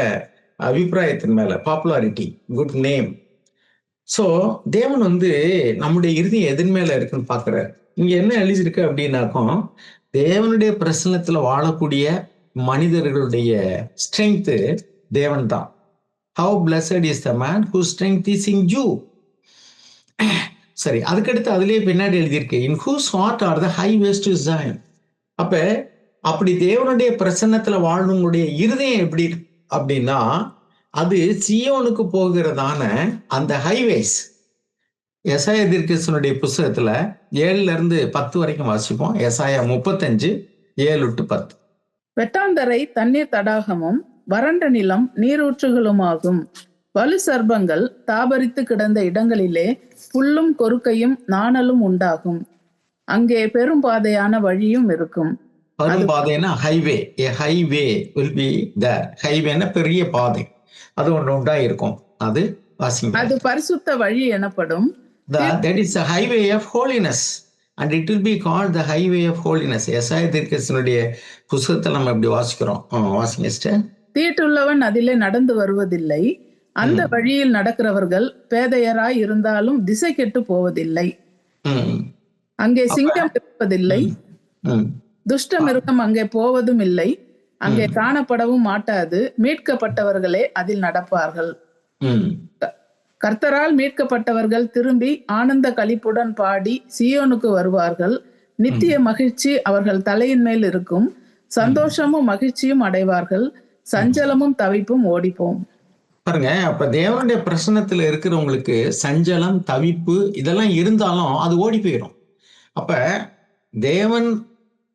அபிப்பிராயத்தின் மேல, பாப்புலாரிட்டி, குட் நேம். ஸோ தேவன் வந்து நம்முடைய இருதயம் எதன் மேல இருக்குன்னு பார்க்கிறார். இங்க என்ன எழுதியிருக்கு அப்படின்னாக்கும், தேவனுடைய பிரசன்னத்துல வாழக்கூடிய மனிதர்களுடைய ஸ்ட்ரென்த் தேவன் தான். How blessed is the man whose strength is in you. சரி, அதுக்கடுத்து அதுலயே பின்னாடி எழுதியிருக்கு, in whose heart are the highways to Zion. அப்ப அப்படி தேவனுடைய பிரசன்னத்துல வாழ்வங்களுடைய இருதயம் எப்படி அப்படின்னா, அது சியோனுக்கு போகிறதான அந்த ஹைவேஸ். எசாயா தீர்க்கதரிசியினுடைய புஸ்தகத்துல 7ல இருந்து 10 வரைக்கும் வாசிப்போம். எசாயா 35, 7-10. வெட்டாந்தரை தண்ணீர் தடாகமும் வறண்ட நிலம் நீரூற்றுகளுமாகும். வலு சர்ப்பங்கள் தாபரித்து கிடந்த இடங்களிலே புல்லும் கொறுக்கையும் நாணலும் உண்டாகும். அங்கே பெரும் பாதையான வழியும் இருக்கும். பெரும் பாதைன்னா highway. A highway will be there. ஹைவேன்னா பெரிய பாதை, அது ஒன்று உண்டா இருக்கும். அது வாசிங்க. அது பரிசுத்த வழி எனப்படும். That is the highway of holiness and it will be called the highway of holiness. எசாயா தீர்க்கதரிசியினுடைய புஸ்தகத்துல நம்ம இப்படி வாசிக்கிறோம். வாசிங்க சிஸ்டர். தீட்டுள்ளவன் அதிலே நடந்து வருவதில்லை, அந்த வழியில் நடக்கிறவர்கள் பேதையராய் இருந்தாலும் திசை கெட்டு போவதில்லை. அங்கே சிங்கம் இருப்பதில்லை, துஷ்ட மிருகம் அங்கே போவதும் இல்லை, அங்கே காணப்படவும் மாட்டாது. மீட்கப்பட்டவர்களே அதில் நடப்பார்கள். கர்த்தரால் மீட்கப்பட்டவர்கள் திரும்பி ஆனந்த களிப்புடன் பாடி சீயோனுக்கு வருவார்கள். நித்திய மகிழ்ச்சி அவர்கள் தலையின் மேல் இருக்கும். சந்தோஷமும் மகிழ்ச்சியும் அடைவார்கள், சஞ்சலமும் தவிப்பும் ஓடிப்போம். பாருங்க, அப்ப தேவனுடைய பிரசன்னத்துல இருக்கிறவங்களுக்கு சஞ்சலம், தவிப்பு இதெல்லாம் இருந்தாலும் அது ஓடி போயிடும். அப்ப தேவன்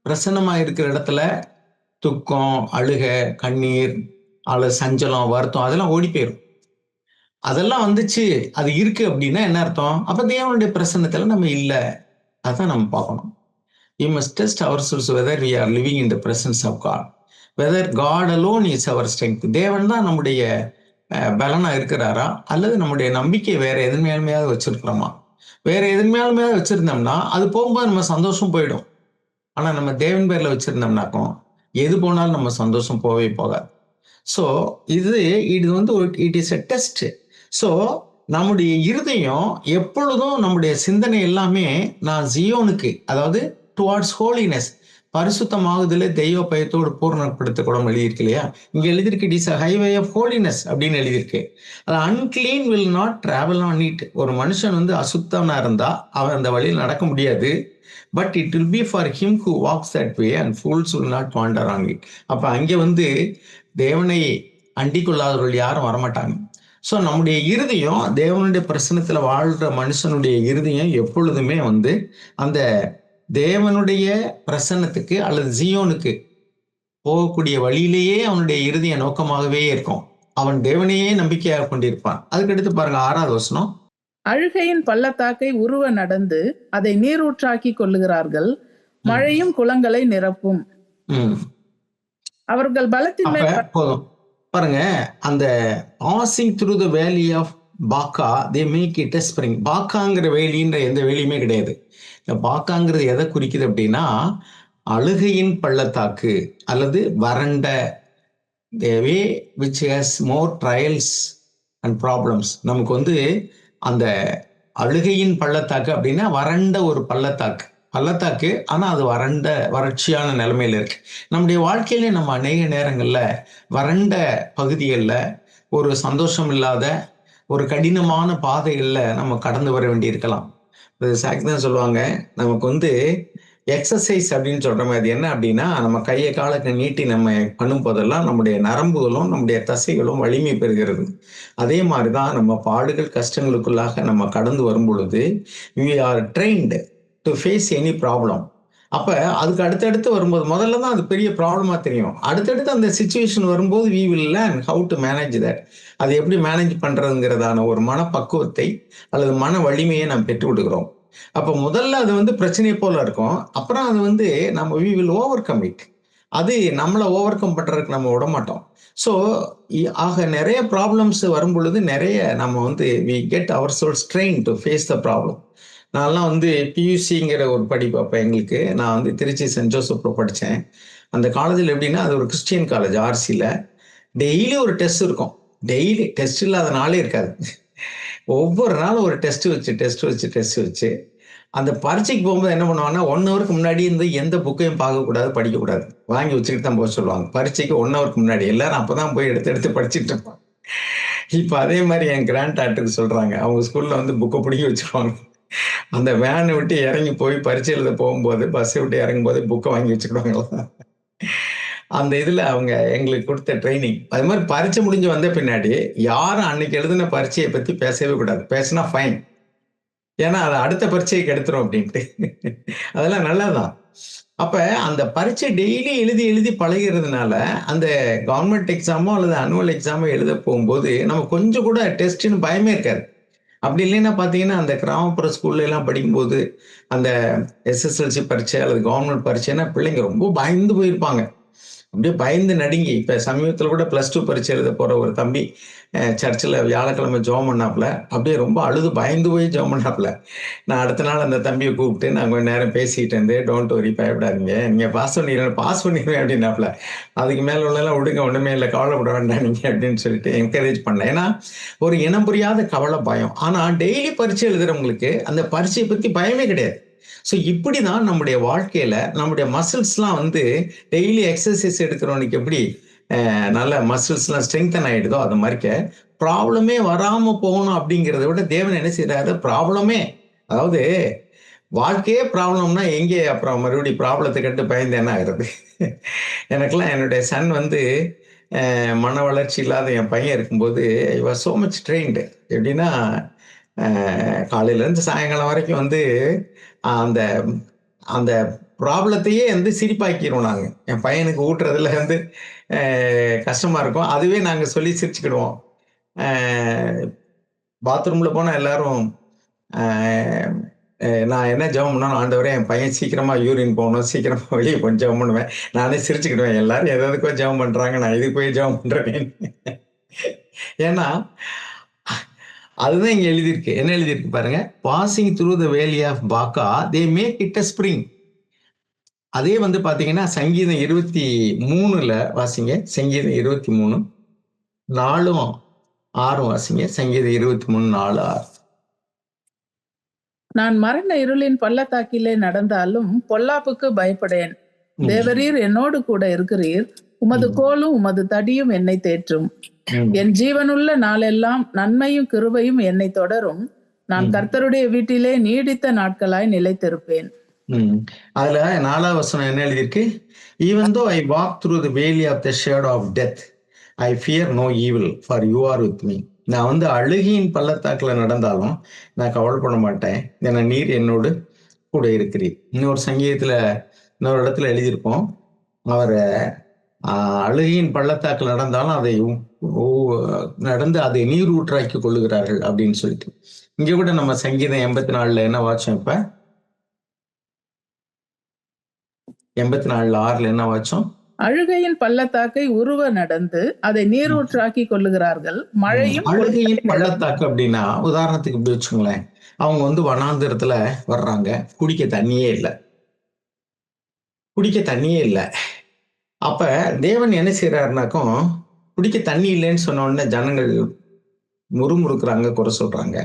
பிரசன்னமா இருக்கிற இடத்துல துக்கம், அழுக, கண்ணீர், அல்லது சஞ்சலம், வருத்தம் அதெல்லாம் ஓடி போயிடும். அதெல்லாம் வந்துச்சு, அது இருக்கு அப்படின்னா என்ன அர்த்தம்? அப்ப தேவனுடைய பிரசன்னத்துல நம்ம இல்லை. அதான் நம்ம பார்க்கணும். We must test ourselves whether we are living in the presence of God. Whether God alone is our strength. தேவன் தான் நம்முடைய பலனா இருக்கிறாரா, அல்லது நம்முடைய நம்பிக்கை வேற எதன் மேலுமையாவது வச்சிருக்கிறோமா? வேற எதன் மேலுமையாவது வச்சிருந்தோம்னா அது போகும்போது நம்ம சந்தோஷம் போயிடும். ஆனா நம்ம தேவன் பேர்ல வச்சிருந்தோம்னாக்கும் எது போனாலும் நம்ம சந்தோஷம் போகவே போகாது. ஸோ இது வந்து it is a test. So நம்முடைய இருதயம் எப்பொழுதும் நம்முடைய சிந்தனை எல்லாமே நான் ஜியோனுக்கு, அதாவது டுவார்ட்ஸ் ஹோலினஸ், பரிசுத்தமாகுதல தெய்வ பயத்தோடு பூர்ணப்படுத்த கூட எழுதியிருக்கு இல்லையா? இங்க எழுதியிருக்கு it is a highway of holiness அப்படின்னு எழுதியிருக்கு. அது unclean will not travel on it. ஒரு மனுஷன் வந்து அசுத்தம்னா இருந்தா அவன் அந்த வழியில் நடக்க முடியாது. But it will be for him who walks that way and fools will not van der on it. அப்ப அங்கே வந்து தேவனை அண்டிக் கொள்ளாதவர்கள் யாரும் வரமாட்டாங்க. ஸோ நம்முடைய இருதயம் தேவனுடைய பிரசன்னத்துல வாழ்ற மனுஷனுடைய இருதயம் எப்பொழுதுமே வந்து அந்த தேவனுடைய பிரசன்னத்துக்கு அல்லது ஜியோனுக்கு போகக்கூடிய வழியிலேயே அவனுடைய இருதய நோக்கமாகவே இருக்கும். அவன் தேவனையே நம்பிக்கையாக கொண்டிருப்பான். அதுக்கடுத்து பாருங்க 6வது வசனம். அழுகையின் பள்ளத்தாக்கை உருவ நடந்து அதை நீரூற்றாக்கி கொள்ளுகிறார்கள், மழையும் குளங்களை நிரப்பும். அவர்கள் பலத்தின் மேல் போதும் பாருங்க, அந்த passing through the valley of Baca they make it a spring. பாக்காங்கிற வேலின்ற எந்த வேலியுமே கிடையாது. இந்த பாக்காங்கிறது எதை குறிக்குது அப்படின்னா அழுகையின் பள்ளத்தாக்கு அல்லது வறண்ட வே which has more trials and problems. நமக்கு வந்து அந்த அழுகையின் பள்ளத்தாக்கு அப்படின்னா வறண்ட ஒரு பள்ளத்தாக்கு, ஆனா அது வறட்சியான நிலைமையில இருக்கு. நம்முடைய வாழ்க்கையில நம்ம அநேக நேரங்கள்ல வறண்ட பகுதிகளில் ஒரு சந்தோஷம் இல்லாத ஒரு கடினமான பாதைகள்ல நம்ம கடந்து வர வேண்டி இருக்கலாம். தான் சொல்லுவாங்க, நமக்கு வந்து எக்ஸசைஸ் அப்படின்னு சொல்ற மாதிரி என்ன அப்படின்னா, நம்ம கையை காலத்தை நீட்டி நம்ம பண்ணும் போதெல்லாம் நம்முடைய நரம்புகளும் நம்முடைய தசைகளும் வலிமை பெறுகிறது. அதே மாதிரிதான் நம்ம பாடுகள் கஷ்டங்களுக்குள்ளாக நம்ம கடந்து வரும் பொழுது we are trained to face any problem. அப்ப அதுக்கு அடுத்தடுத்து வரும்போது முதல்ல தான் அது பெரிய ப்ராப்ளமா தெரியும். அடுத்தடுத்து அந்த சிச்சுவேஷன் வரும்போது we will learn how to manage that. அது எப்படி மேனேஜ் பண்றதுங்கிறதான ஒரு மனப்பக்குவத்தை அல்லது மன வலிமையை நாம் பெற்று விடுகிறோம். அப்ப முதல்ல அது வந்து பிரச்சனையை போல இருக்கும். அப்புறம் அது வந்து நம்ம we will overcome it. அது நம்மளை ஓவர் கம் பண்றதுக்கு நம்ம விட மாட்டோம். ஸோ ஆக நிறைய ப்ராப்ளம்ஸ் வரும் பொழுது நிறைய நம்ம வந்து we get ourselves trained to face the problem. நான்லாம் வந்து பியூசிங்கிற ஒரு படிப்பு அப்போ எங்களுக்கு. நான் வந்து திருச்சி சென்ட் ஜோசப்ல படித்தேன். அந்த காலேஜில் எப்படின்னா, அது ஒரு கிறிஸ்டியன் காலேஜ் ஆர்சியில். டெய்லி ஒரு டெஸ்ட் இருக்கும். டெய்லி டெஸ்ட் இல்லாத நாளே இருக்காது. ஒவ்வொரு நாளும் ஒரு டெஸ்ட் வச்சு அந்த பரீட்சைக்கு போகும்போது என்ன பண்ணுவாங்கன்னா, 1 ஹவருக்கு முன்னாடி இருந்து எந்த புக்கையும் பார்க்கக்கூடாது, படிக்கக்கூடாது. வாங்கி வச்சுக்கிட்டு தான் போக சொல்லுவாங்க. பரீட்சைக்கு 1 ஹவருக்கு முன்னாடி. எல்லாரும் அப்பதான் போய் எடுத்து எடுத்து படிச்சுட்டு இருப்பாங்க. இப்ப அதே மாரி என் கிராண்ட் டாட்டருக்கு சொல்றாங்க. அவங்க ஸ்கூல்ல வந்து புக்க புடுங்கி வச்சுருவாங்க. அந்த வேன விட்டு இறங்கி போய் பரீட்சை எழுத போகும்போது, பஸ்ஸ விட்டு இறங்கும்போது புக்க வாங்கி வச்சுக்கிடுவாங்களாம். அந்த இதுல அவங்க எங்களுக்கு குடுத்த ட்ரெய்னிங். அது மாரி பரீட்சை முடிஞ்சு வந்த பின்னாடி, யாரும் அன்னைக்கு எழுதின பரீட்சைய பத்தி பேசவே கூடாது. பேசுனா ஃபைன். ஏன்னா, அது அடுத்த பரீட்சைய கெடுத்துரும் அப்டின்ட்டு. அதெல்லாம் நல்லதுதான். அப்ப அந்த பரீட்சை டெய்லி எழுதி எழுதி பழகிறதுனால, அந்த கவர்ன்மென்ட் எக்ஸாமோ அல்லது அனுவல் எக்ஸாமோ எழுத போகும்போது, நமக்கு கொஞ்சம் கூட டெஸ்ட்ன்னு பயமே இருக்காது. அப்படி இல்லைன்னா பார்த்தீங்கன்னா, அந்த கிராமப்புற ஸ்கூல்ல எல்லாம் படிக்கும்போது, அந்த எஸ்எஸ்எல்சி பரீட்சை அல்லது கவர்ன்மென்ட் பரீட்சைன்னா பிள்ளைங்க ரொம்ப பயந்து போயிருப்பாங்க. அப்படியே பயந்து நடுங்கி, இப்ப சமீபத்தில கூட +2 பரீட்சை எழுத போற ஒரு தம்பி சர்ச்சில வியாழக்கிழமை ஜெபம் பண்ணாப்புல. அப்படியே ரொம்ப அழுது பயந்து போய் ஜெபம் பண்ணாப்புல. நான் அடுத்த நாள் அந்த தம்பிய கூப்பிட்டு நான் கொஞ்ச நேரம் பேசிட்டு இருந்து, "டோன்ட் வொரி பயப்படாதீங்க. நீங்க பாஸ் பண்ணிருவேன்" அப்படின்னாப்புல. "அதுக்கு மேல உள்ளதெல்லாம் விடுங்க. ஒண்ணுமே இல்ல. கவலைப்பட வேண்டாம் நீங்க" அப்படின்னு சொல்லிட்டு என்கரேஜ் பண்ணேன். ஏன்னா, ஒரு இனம் புரியாத கவலை, பயம். ஆனா டெய்லி பரீட்சை எழுதுறவங்களுக்கு அந்த பரீட்சைய பத்தி பயமே கிடையாது. ஸோ இப்படிதான் நம்முடைய வாழ்க்கையில நம்முடைய மசில்ஸ்லாம் வந்து டெய்லி எக்ஸர்சைஸ் எடுக்கிறவனுக்கு எப்படி நல்ல மசில்ஸ்லாம் ஸ்ட்ரெங்தன் ஆயிடுதோ அது மாதிரிக்க ப்ராப்ளமே வராம போகணும் அப்படிங்கிறத விட தேவன் என்ன செய்யறாரு? ப்ராப்ளமே, அதாவது வாழ்க்கையே ப்ராப்ளம்னா எங்கே அப்புறம் மறுபடியும் ப்ராப்ளத்தை கண்டு பயந்து என்ன ஆகுறது? எனக்கெல்லாம் என்னுடைய சன் வந்து மன வளர்ச்சி இல்லாத என் பையன் இருக்கும்போது I was so much trained. எப்படின்னா காலையிலேருந்து சாயங்காலம் வரைக்கும் வந்து அந்த அந்த ப்ராப்ளத்தையே வந்து சிரிப்பாக்கிருவோம் நாங்க. என் பையனுக்கு ஊட்டுறதுல வந்து கஷ்டமா இருக்கும். அதுவே நாங்க சொல்லி சிரிச்சுக்கிடுவோம். அ பாத்ரூம்ல போனா எல்லாரும் அ நான் என்ன ஜெபம் பண்ணாலும், "ஆண்டவரே என் பையன் சீக்கிரமா யூரின் போணும், சீக்கிரமா வெளிய போன்னு" ஜெபம் பண்ணுவேன். நானே சிரிச்சுக்கிடுவேன். எல்லாரும் எதுக்கோ ஜெபம் பண்றாங்க. நான் இதுக்கு போய் ஜெபம் பண்றேனேன்னு. ஏன்னா, அதுதான் இங்க எழுதியிருக்கு. என்ன எழுதியிருக்கு பாருங்க. "Passing through the valley of Baca, they make it a spring." அதே வந்து பார்த்தீங்கன்னா, சங்கீதம் 23ல வாசிங்க. சங்கீதம் 23 4ம் 6ம் வாசிங்க. சங்கீதம் 23 4, 6. நான் மரண இருளின் பள்ளத்தாக்கிலே நடந்தாலும் பொல்லாப்புக்கு பயப்படேன். ம். தேவரீர் என்னோடு கூட இருக்கிறீர். உமது ம். கோலும் உமது தடியும் என்னை தேற்றும். ம். என் ஜீவனுள்ள நாளெல்லாம் நன்மையும் கிருபையும் என்னை தொடரும். நான் ம். கர்த்தருடைய வீட்டிலே நீடித்த நாட்களாய் நிலைத்திருப்பேன். ம். அதுல 4வது வசனம் என்ன எழுதியிருக்கு? "Even though I walk through the valley of the shadow of death, I fear no evil, for you are with me." நான் வந்து அழுகையின் பள்ளத்தாக்குல நடந்தாலும் நான் கவலைப்பட மாட்டேன். ஏன்னா நீர் என்னோடு கூட இருக்கிறீர். இன்னொரு சங்கீதத்துல இன்னொரு இடத்துல எழுதியிருப்போம். அவர் அ அழுகையின் பள்ளத்தாக்குல நடந்தாலும் அதை உ நடந்து அதை நீரூற்றாக்கிக் கொள்ளுகிறார்கள் அப்படின்னு சொல்லிட்டு. இங்க கூட நம்ம சங்கீதம் 84ல என்ன வாச்சோம் இப்ப? 84ல 6ல என்ன வாச்சோம்? அழுகையின் பள்ளத்தாக்கை உருவ நடந்து அதை ம். நீரூற்றாக்கி கொள்ளுகிறார்கள். மழையும் அழுகையின் கொள்ளையும் நிரப்பும். பள்ளத்தாக்கு அப்படின்னா, உதாரணத்துக்கு இப்படி வச்சுக்கோங்களேன். அவங்க வந்து வனாந்திரத்துல வர்றாங்க. குடிக்க தண்ணியே இல்ல. குடிக்க தண்ணியே இல்ல. அப்ப தேவன் என்ன செய்றாருனாக்கும், குடிக்க தண்ணி இல்லன்னு சொன்ன உடனே ஜனங்கள் முறுமுறுக்குறாங்க, குறை சொல்றாங்க.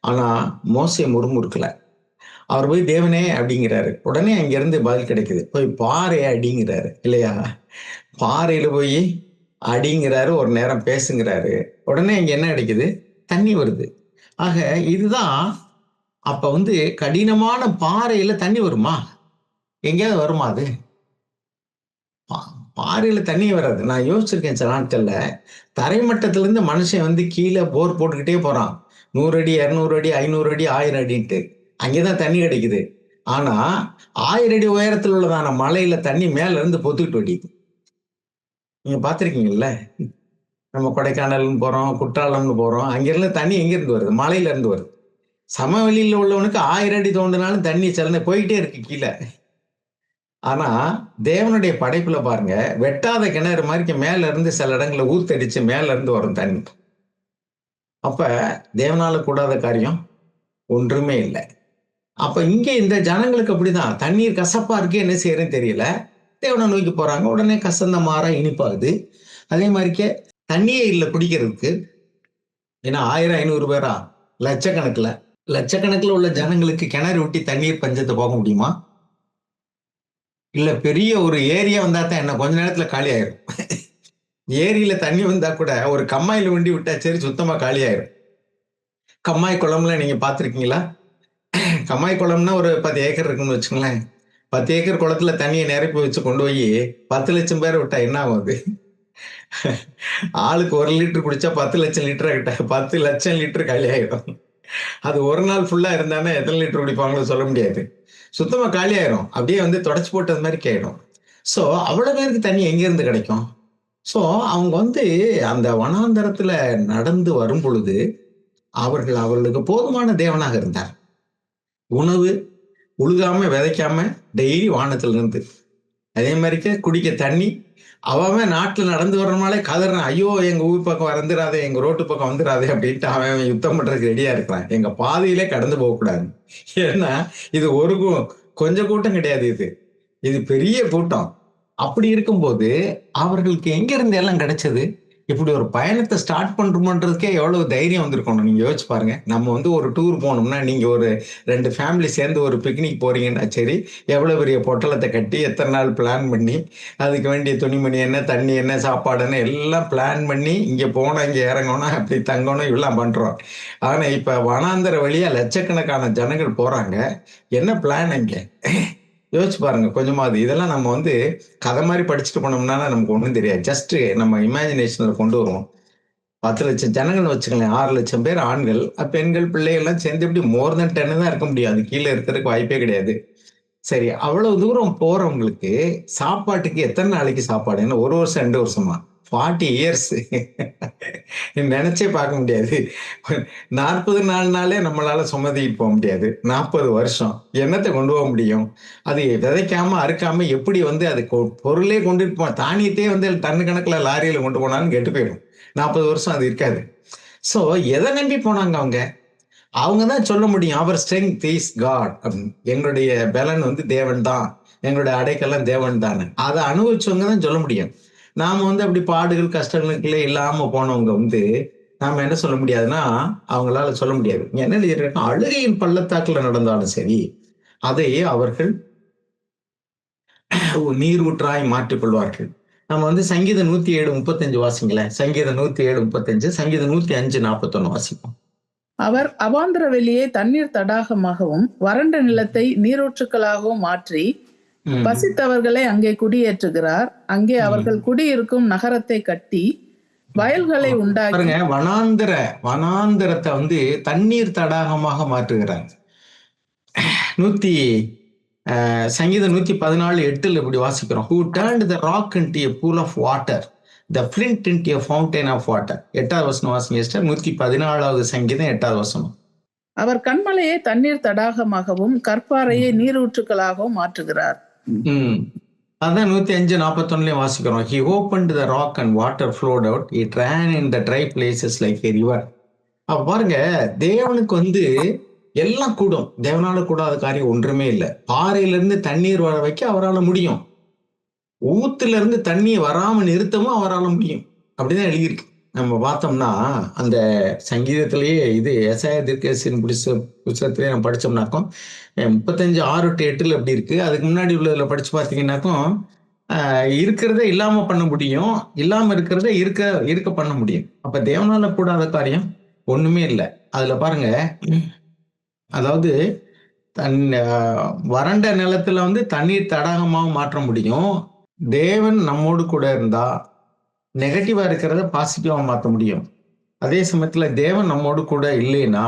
ஆனா மோசே முறுமுறுக்கல. அவர் போய் தேவனே அப்படிங்கிறாரு. உடனே அங்கிருந்து பதில் கிடைக்குது. போய் பாரே அப்படிங்கிறாரு. இல்லையா? பாறையில போயி அடிங்கிறாரு, ஒரு நேரம் பேசுங்கிறாரு. உடனே இங்க என்ன கிடைக்குது? தண்ணி வருது. ஆக இதுதான் அப்ப வந்து கடினமான பாறையில தண்ணி வருமா? எங்கேயாவது வருமா அது? பா பாறையில தண்ணியே வராது. நான் யோசிச்சிருக்கேன் சில நாட்கள்ல. தரைமட்டத்திலிருந்து மனுஷன் வந்து கீழ போர் போட்டுக்கிட்டே போறான். 100 அடி, 200 அடி, 500 அடி, 1000 அடின்ட்டு. அங்கே தான் தண்ணி கிடைக்குது. ஆனா 1000 அடி உயரத்தில் உள்ளதான மலையில தண்ணி மேல இருந்து பொத்துக்கிட்டு வடியுது. நீங்க பார்த்திருக்கீங்கல்ல? நம்ம கொடைக்கானல்னு போறோம், குற்றாலம்னு போறோம். அங்கிருந்து தண்ணி எங்கிருந்து வருது? மலையில இருந்து வருது. சமவெளியில உள்ளவனுக்கு 1000 அடி தோண்டுனாலும் தண்ணி சிலது போயிட்டே இருக்கு கீழ. ஆனா, தேவனுடைய படைப்புல பாருங்க, வெட்டாத கிணறு மாரிக்கு மேல இருந்து சில இடங்கள்ல ஊத்தடிச்சு மேல இருந்து வரும் தண்ணி. அப்ப தேவனால கூடாத காரியம் ஒன்றுமே இல்ல. அப்ப இங்க இந்த ஜனங்களுக்கு அப்படிதான். தண்ணீர் கசப்பா இருக்கு, என்ன செய்யறதுன்னு தெரியல. தேவனை நோக்கி போறாங்க. உடனே கசந்த மாறா இனிப்பாகுது. அதே மாதிரிக்கே தண்ணியே இல்ல குடிக்கிறதுக்கு. ஏன்னா 1000, 500 பேரா? லட்சக்கணக்குல. லட்சக்கணக்குல உள்ள ஜனங்களுக்கு கிணறு வெட்டி தண்ணீர் பஞ்சத்தை போக முடியுமா? இல்ல பெரிய ஒரு ஏரியா வந்தா தான் என்ன கொஞ்ச நேரத்துல காலி ஆயிரும். ஏரியில தண்ணி வந்தா கூட ஒரு கம்மாயில வண்டி விட்டா சரி சுத்தமா காலி ஆயிரும். கம்மாய் குளம்ல நீங்க பார்த்திருக்கீங்களா? கம்மாய் குளம்னா ஒரு 10 ஏக்கர் இருக்குன்னு வச்சுங்களேன். 10 ஏக்கர் குளத்துல தண்ணிய நிரப்பி வச்சு கொண்டு போயி 10,00,000 பேர விட்டா என்ன ஆகும் அது? ஆளுக்கு 1 லிட்டர் குடிச்சா 10,00,000 லிட்டர் ஆகிட்டா 10,00,000 லிட்டர் காலி ஆயிடும். அது ஒரு நாள் ஃபுல்லா இருந்தான்னா எத்தனை லிட்டர் குடிப்பாங்களோ சொல்ல முடியாது. சுத்தமா காலி ஆயிரும். அப்படியே வந்து தொடச்சு போட்டது மாரி ஆயிடும். ஸோ அவ்வளவு பேருக்கு தண்ணி எங்கேருந்து கிடைக்கும்? ஸோ அவங்க வந்து அந்த வனாந்தரத்துல நடந்து வரும்பொழுது, அவர்களுக்கு போதுமான தேவனாக இருந்தார். உணவு உழுகாம, விதைக்காம டெய்லி வானத்திலிருந்து. அதே மாரிக்க குடிக்க தண்ணி, அவன் நாட்டுல நடந்து வர்றவனாலே கதறான். ஐயோ! எங்க ஊர் பக்கம் வந்துராதே, எங்க ரோட்டு பக்கம் வந்துராதே அப்படின்ட்டு அவன் யுத்தம் பண்றதுக்கு ரெடியா இருக்கிறான். எங்க பாதையிலே கடந்து போகக்கூடாது. ஏன்னா, இது ஒரு கொஞ்சம் கூட்டம் கிடையாது இது. இது பெரிய கூட்டம். அப்படி இருக்கும்போது, அவர்களுக்கு எங்கேருந்து எல்லாம் கிடைச்சது? இப்படி ஒரு பயணத்த ஸ்டார்ட் பண்றோமன்றதுக்கே எவ்வளவு தைரியம் வந்திருக்கணும். நீங்க யோசிச்சு பாருங்க. நம்ம வந்து ஒரு டூர் போனோம்னா, நீங்க ஒரு 2 ஃபேமிலி சேர்ந்து ஒரு பிக்னிக் போறீங்கன்னா சரி, எவ்வளவு பெரிய பொட்டலத்த கட்டி, எத்தன நாள் பிளான் பண்ணி, அதுக்கு வேண்டிய துணிமணி என்ன, தண்ணி என்ன, சாப்பாடு என்ன எல்லாம் பிளான் பண்ணி, இங்க போனா இங்க இறங்கணும், அப்படி தங்கணும் இதெல்லாம் பண்றோம். ஆனா, இப்ப வனாந்தர வழியா லட்சக்கணக்கான ஜனங்கள் போறாங்க. என்ன பிளான் அங்க? யோசிச்சு பாருங்க கொஞ்சமாவது. இதெல்லாம் நம்ம வந்து கதை மாரி படிச்சுட்டு போனோம்னா நமக்கு ஒண்ணும் தெரியாது. ஜஸ்ட் நம்ம இமேஜினேஷன்ல கொண்டு வருவோம். 10,00,000 ஜனங்கள்னு வச்சுக்கங்களேன். 6,00,000 பேர் ஆண்கள். பெண்கள், பிள்ளைகள்லாம் சேர்ந்து எப்படி மோர் தென் 10 தான் இருக்க முடியும். அது கீழ இருக்கிறதுக்கு வாய்ப்பே கிடையாது. சரி, அவ்வளவு தூரம் போறவங்களுக்கு சாப்பாட்டுக்கு எத்தன நாளைக்கு சாப்பாடு? என்ன 1 வருஷம், 2 வருஷமா? 40 இயர்ஸ். நெனச்சே பார்க்க முடியாது. 40 நாள்னாலே நம்மளால சுமந்துக்கிட்டு போ முடியாது. 40 வருஷம். என்னத்த கொண்டு போக முடியும்? அது விதைக்காம, அறுக்காம எப்படி வந்து அது பொருளே கொண்டுட்டு தானியத்தையே வந்து டன்னு கணக்குல லாரியில கொண்டு போனாலும் கெட்டு போயிடும். 40 வருஷம் அது இருக்காது. சோ எத நம்பி போனாங்க அவங்க? அவங்க தான் சொல்ல முடியும். அவர் ஸ்ட்ரெங்த் இஸ் காட் அப்படின்னு. எங்களுடைய பலன் வந்து தேவன் தான். எங்களுடைய அடைக்கலம் தேவன் தானே. அத அனுபவிச்சவங்க தான் சொல்ல முடியும். நாம வந்து அப்படி பாடுகள், கஷ்டங்களுக்குள்ளே இல்லாம போனவங்க வந்து, நாம என்ன சொல்ல முடியாதுன்னா, அவங்களால சொல்ல முடியாது. இங்க என்ன எழுதியிருக்குன்னா, அழுகையின் பள்ளத்தாக்குல நடந்தாலும் சரி, அதை அவர்கள் நீரூற்றாய் மாற்றிக் கொள்வார்கள். நம்ம வந்து சங்கீதம் 107:35 வாசிங்களேன். சங்கீதம் 107:35, சங்கீதம் 105:41 வாசிப்போம். அவர் அவாந்தர வெளியை தண்ணீர் தடாகமாகவும் வறண்ட நிலத்தை நீரூற்றுக்களாகவும் மாற்றி ம். பசித்தவர்களை அங்கே குடியேற்றுகிறார். அங்கே அவர்கள் குடியிருக்கும் நகரத்தை கட்டி வயல்களை உண்டாக்கி பாருங்க, வனாந்தரத்தை வந்து தண்ணீர் தடாகமாக மாற்றுகிறார். சங்கீதம் 114:8 இப்படி வாசிக்கிறோம். Who turned the rock into a pool of water, the flint into a fountain of water. 8வது வசனம் வாசிங்க சிஸ்டர். 114வது சங்கீதம் 8வது வசனம். அவர் கன்மலையை தண்ணீர் தடாகமாகவும் கற்பாறையை நீரூற்றுக்களாகவும் மாற்றுகிறார். அதான் 105:41 வாசிக்கிறோம். He opened the rock and water flowed out. It ran in the dry places like a river. அப்ப பாருங்க, தேவனுக்கு வந்து எல்லாம் கூடும். தேவனால கூடாத காரியம் ஒன்றுமே இல்ல. பாறையிலிருந்து தண்ணீர் வர வைக்க அவரால முடியும். ஊத்துல இருந்து தண்ணியை வராம நிறுத்தவும் அவரால முடியும். அப்படிதான் எழுதியிருக்கு. நம்ம பார்த்தோம்னா அந்த சங்கீதத்திலேயே இது ஏசாயா தீர்க்கதரிசியின் புத்தகத்திலேயே நம்ம படிச்சோம்னாக்கும் 35:6-8 அப்படி இருக்கு. அதுக்கு முன்னாடி உள்ளதுல படிச்சு பார்த்தீங்கன்னாக்கும் இருக்கிறதே இல்லாம பண்ண முடியும், இல்லாம இருக்கிறத இருக்க பண்ண முடியும். அப்ப தேவனால கூடாத காரியம் ஒண்ணுமே இல்லை. அதுல பாருங்க, அதாவது வறண்ட நிலத்துல வந்து தண்ணீர் தடாகமாக மாற்ற முடியும். தேவன் நம்மோடு கூட இருந்தா நெகட்டிவா இருக்கிறத பாசிட்டிவா மாற்ற முடியும். அதே சமயத்துல தேவன் நம்மோடு கூட இல்லைன்னா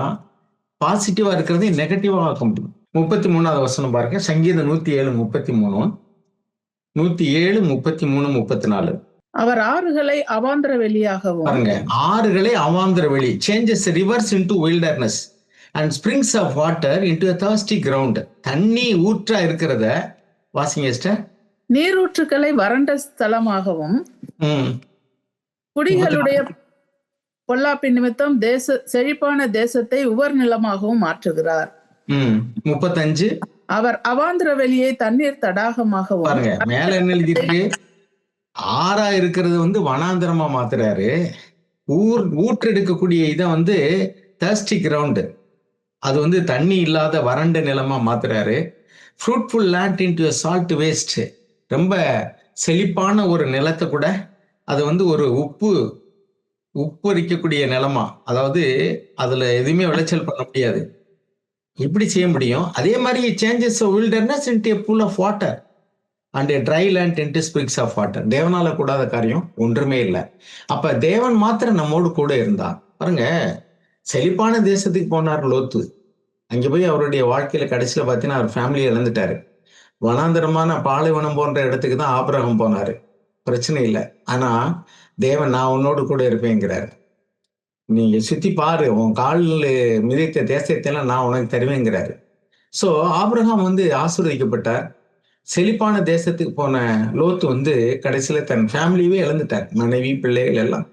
பாசிட்டிவா இருக்கிறதை நெகட்டிவா ஆக்க முடியும். 33வது வசனம் பாருங்க. சங்கீதம் 107:33, 107:33-34. அவர் ஆறுகளை அவாந்தர வெளியாகவும் பாருங்க, ஆறுகளை அவாந்தர வெளி changes rivers into wilderness and springs of water into a thirsty ground. தண்ணி ஊற்றா இருக்கிறத வாசிங்க சிஸ்டர். நீரூற்றுக்களை வறண்ட ஸ்தலமாகவும் குடிகளுடைய பொல்லாப்பின் நிமித்தம் செழிப்பான தேசத்தை உவர் நிலமாகவும் மாற்றுகிறார். 35 அவர் அவாந்திர வெளியை தண்ணீர் தடாகமாகவும் பாருங்க, மேல என்ன எழுதியிருக்கு? ஆறா இருக்கிறது வந்து வனாந்தரமா மாத்துறாரு. ஊற்றெடுக்கக்கூடிய இதை வந்து தர்ஸ்டி கிரவுண்ட், அது வந்து தண்ணி இல்லாத வறண்ட நிலமா மாத்துறாரு. Fruitful land into salt waste, ரொம்ப செழிப்பான ஒரு நிலத்தை கூட அது வந்து ஒரு உப்பரிக்கக்கூடிய நிலமா, அதாவது அதுல எதுவுமே விளைச்சல் பண்ண முடியாது. எப்படி செய்ய முடியும்? அதே மாதிரி changes wilderness into a pool of water and a dry land into springs of water. தேவனால கூடாத காரியம் ஒன்றுமே இல்லை. அப்ப தேவன் மாத்திரம் நம்மோடு கூட இருந்தா பாருங்க. செழிப்பான தேசத்துக்கு போனார் லோத்து. அங்க போய் அவருடைய வாழ்க்கையில கடைசியில பார்த்தீங்கன்னா அவர் ஃபேமிலியை இழந்துட்டாரு. வனாந்தரமான பாலைவனம் போன்ற இடத்துக்கு தான் ஆபிரகாம் போனாரு. பிரச்சனை இல்லை. ஆனா தேவன் நான் உன்னோடு கூட இருப்பேங்கிறாரு. நீங்க சுத்தி பாரு, உன் காலில் மிதித்த தேசத்தை எல்லாம் நான் உனக்கு தருவேங்கிறாரு. சோ ஆபிரகாம் வந்து ஆசீர்வதிக்கப்பட்டார். செழிப்பான தேசத்துக்கு போன லோத்து வந்து கடைசியில தன் ஃபேமிலியவே இழந்துட்டார், மனைவி பிள்ளைகள் எல்லாம்.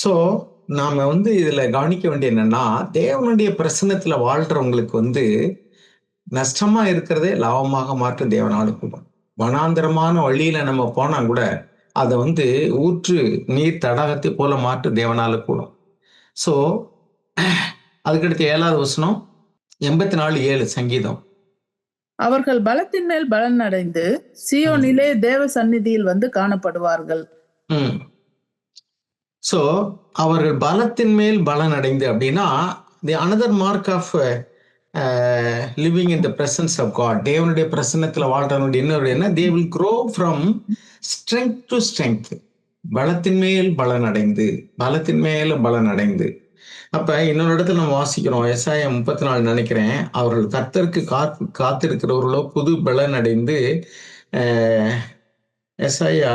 சோ நாம வந்து இதுல கவனிக்க வேண்டிய என்னன்னா, தேவனுடைய பிரசன்னத்துல வாழ்றவங்களுக்கு வந்து நஷ்டமா இருக்கிறதே லாபமாக மாற்ற தேவனால கூடும். வனாந்தரமான வழியில நம்ம போனா கூட அதை வந்து ஊற்று நீர் தடாகத்தை போல மாற்ற தேவனால கூடும். சோ அதுக்கடுத்து 7வது வசனம், 84:7 சங்கீதம். அவர்கள் பலத்தின் மேல் பலன் அடைந்து சியோனிலே தேவ சந்நிதியில் வந்து காணப்படுவார்கள். சோ அவர்கள் பலத்தின் மேல் பலன் அடைந்து அப்படின்னா, the another mark of living in the presence of God, தேவனுடைய பிரசன்னத்துல வாழ்றவனுடைய இன்னொரு என்ன, they will grow from strength to strength. பலத்தின் மேல் பலன் அடைந்து, பலத்தின் மேல பலன் அடைந்து. அப்ப இன்னொரு இடத்துல நம்ம வாசிக்கிறோம், எசாயா 34 நினைக்கிறேன், அவர்கள் கர்த்தருக்கு காத்திருக்கிறவர்களோ புது பலன் அடைந்து. எசாயா